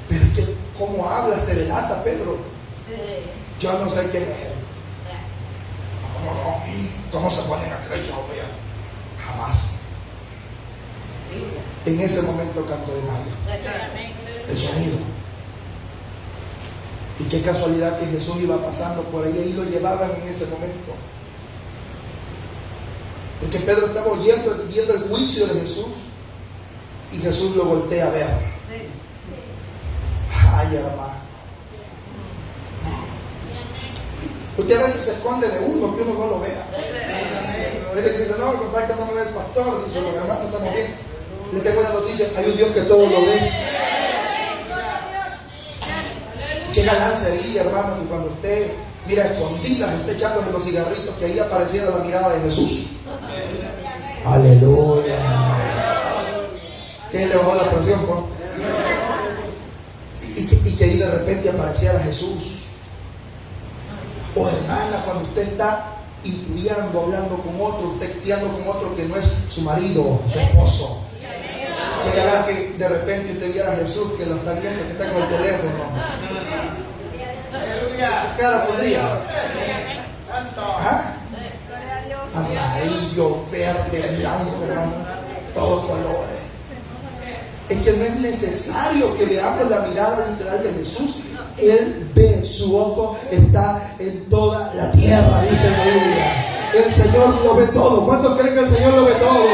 Pero es que, ¿cómo hablas? Te delata, Pedro. Yo no sé quién es él. ¿Cómo se ponen a creer yo? Jamás. En ese momento cantó el gallo, el sonido. Y qué casualidad que Jesús iba pasando por ahí y lo llevaban en ese momento. Porque Pedro estaba viendo el juicio de Jesús y Jesús lo voltea a ver. Ay, hermano. Usted a veces se esconde de uno, que uno no lo vea. Mire que dice, no, contar que no me ve el pastor, dice, los hermanos estamos bien. Le tengo una noticia, hay un Dios que todo lo ve. Qué galán sería, hermano, que cuando usted mira escondidas, esté echándose los cigarritos, que ahí apareciera la mirada de Jesús. Aleluya. ¿Quién le bajó la presión, pues? Y que ahí de repente apareciera Jesús. O hermana, cuando usted está influyendo, hablando con otro, texteando con otro que no es su marido, su esposo. Llegará que de repente usted viera a Jesús que lo está viendo, que está con el teléfono. ¿Qué cara pondría? ¿Ah? Amarillo, verde, blanco, hermano, todos colores. Es que no es necesario que veamos la mirada literal de Jesús. Él ve, su ojo está en toda la tierra, dice la Biblia. El Señor lo ve todo. ¿Cuántos creen que el Señor lo ve todo?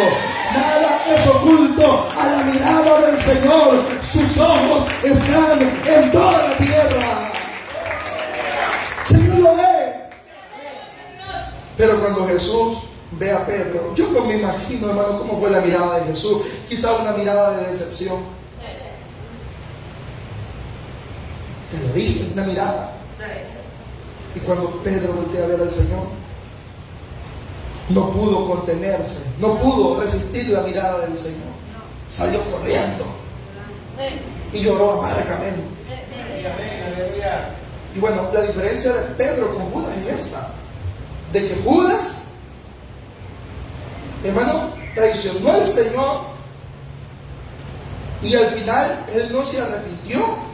Nada es oculto a la mirada del Señor. Sus ojos están en toda la tierra. El Señor lo ve. Pero cuando Jesús ve a Pedro, yo no me imagino, hermano, cómo fue la mirada de Jesús. Quizá una mirada de decepción. Te lo dije, una mirada. Y cuando Pedro voltea a ver al Señor, no pudo contenerse, no pudo resistir la mirada del Señor. Salió corriendo y lloró amargamente. Y bueno, la diferencia de Pedro con Judas es esta: de que Judas, hermano, traicionó al Señor y al final él no se arrepintió.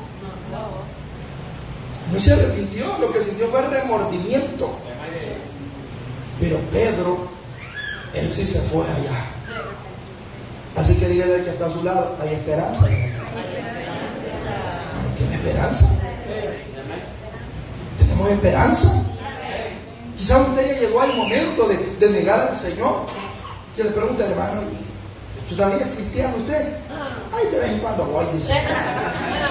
No se arrepintió, lo que sintió fue remordimiento. Pero Pedro, él sí se fue allá. Así que dígale al que está a su lado, hay esperanza. ¿Tiene esperanza? ¿Tenemos esperanza? Quizás usted ya llegó al momento de negar al Señor. Que le pregunta, hermano, ¿todavía es cristiano usted? Ay, de vez en cuando voy, dice.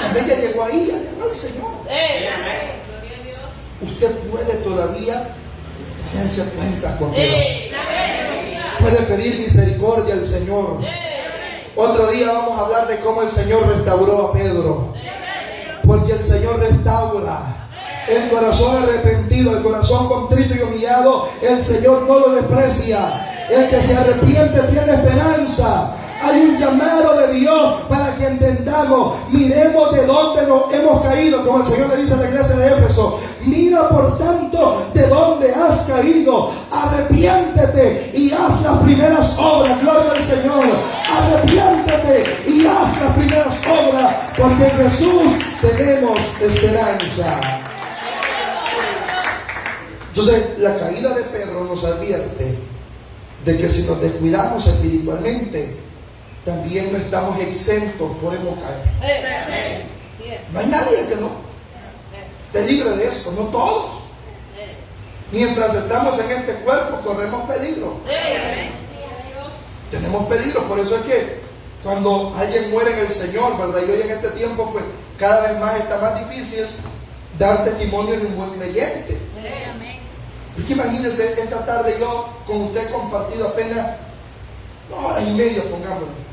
También ya llegó ahí, ya llegó al Señor. Usted puede todavía ponerse cuentas con Dios. Puede pedir misericordia al Señor. Otro día vamos a hablar de cómo el Señor restauró a Pedro. Porque el Señor restaura el corazón arrepentido, el corazón contrito y humillado. El Señor no lo desprecia. El que se arrepiente tiene esperanza. Hay un llamado de Dios para que entendamos, miremos de dónde hemos caído, como el Señor le dice a la iglesia de Éfeso. Mira por tanto de dónde has caído, arrepiéntete y haz las primeras obras. Gloria al Señor. Arrepiéntete y haz las primeras obras, porque en Jesús tenemos esperanza. Entonces, la caída de Pedro nos advierte de que si nos descuidamos espiritualmente, también no estamos exentos, podemos caer. No hay nadie que no te libre de esto, no todos. Mientras estamos en este cuerpo, corremos peligro. Tenemos peligro, por eso es que cuando alguien muere en el Señor, ¿verdad? Y hoy en este tiempo, pues cada vez más está más difícil dar testimonio de un buen creyente. Porque imagínense, esta tarde yo con usted he compartido apenas 1 hora y media, pongámoslo.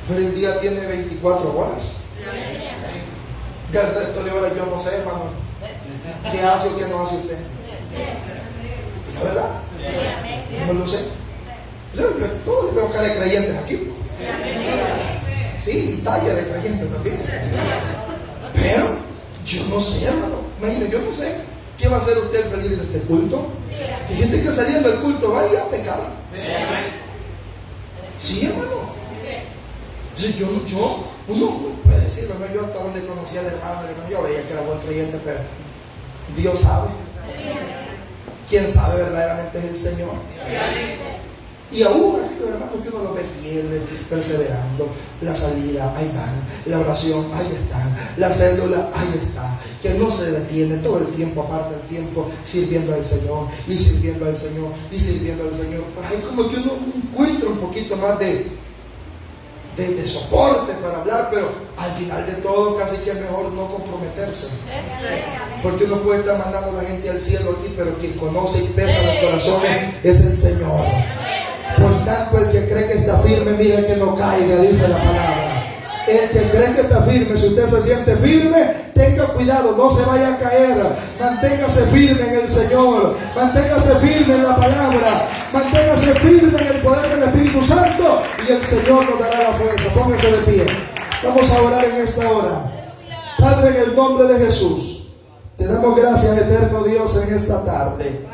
Pero el día tiene 24 horas. Del resto de horas yo no sé, hermano, qué hace o qué no hace usted. ¿La verdad? Yo no lo sé. Yo todos veo cara de creyentes aquí. Sí, y talla de creyentes también. Pero yo no sé, hermano. Imagínate, yo no sé. ¿Qué va a hacer usted al salir de este culto? Hay gente que saliendo del culto vaya a pecar. Sí, hermano. Entonces uno puede decir, bueno, yo hasta donde conocía al hermano, yo veía que era buen creyente, pero Dios sabe. Quien sabe verdaderamente es el Señor. Y aún aquellos hermanos que uno los ve fieles, perseverando, la salida, ahí van, la oración, ahí están, la cédula, ahí está, que no se detiene todo el tiempo, aparte del tiempo, sirviendo al Señor, y sirviendo al Señor, y sirviendo al Señor. Pues hay como que uno encuentra un poquito más de soporte para hablar, pero al final de todo casi que es mejor no comprometerse, porque uno puede estar mandando a la gente al cielo aquí, pero quien conoce y pesa los corazones es el Señor. Por tanto, el que cree que está firme, mire que no caiga, dice la palabra. El que cree que está firme, si usted se siente firme, tenga cuidado, no se vaya a caer. Manténgase firme en el Señor, manténgase firme en la palabra, manténgase firme en el poder del Espíritu Santo, y el Señor nos dará la fuerza. Póngase de pie. Vamos a orar en esta hora. Padre, en el nombre de Jesús, te damos gracias, eterno Dios, en esta tarde.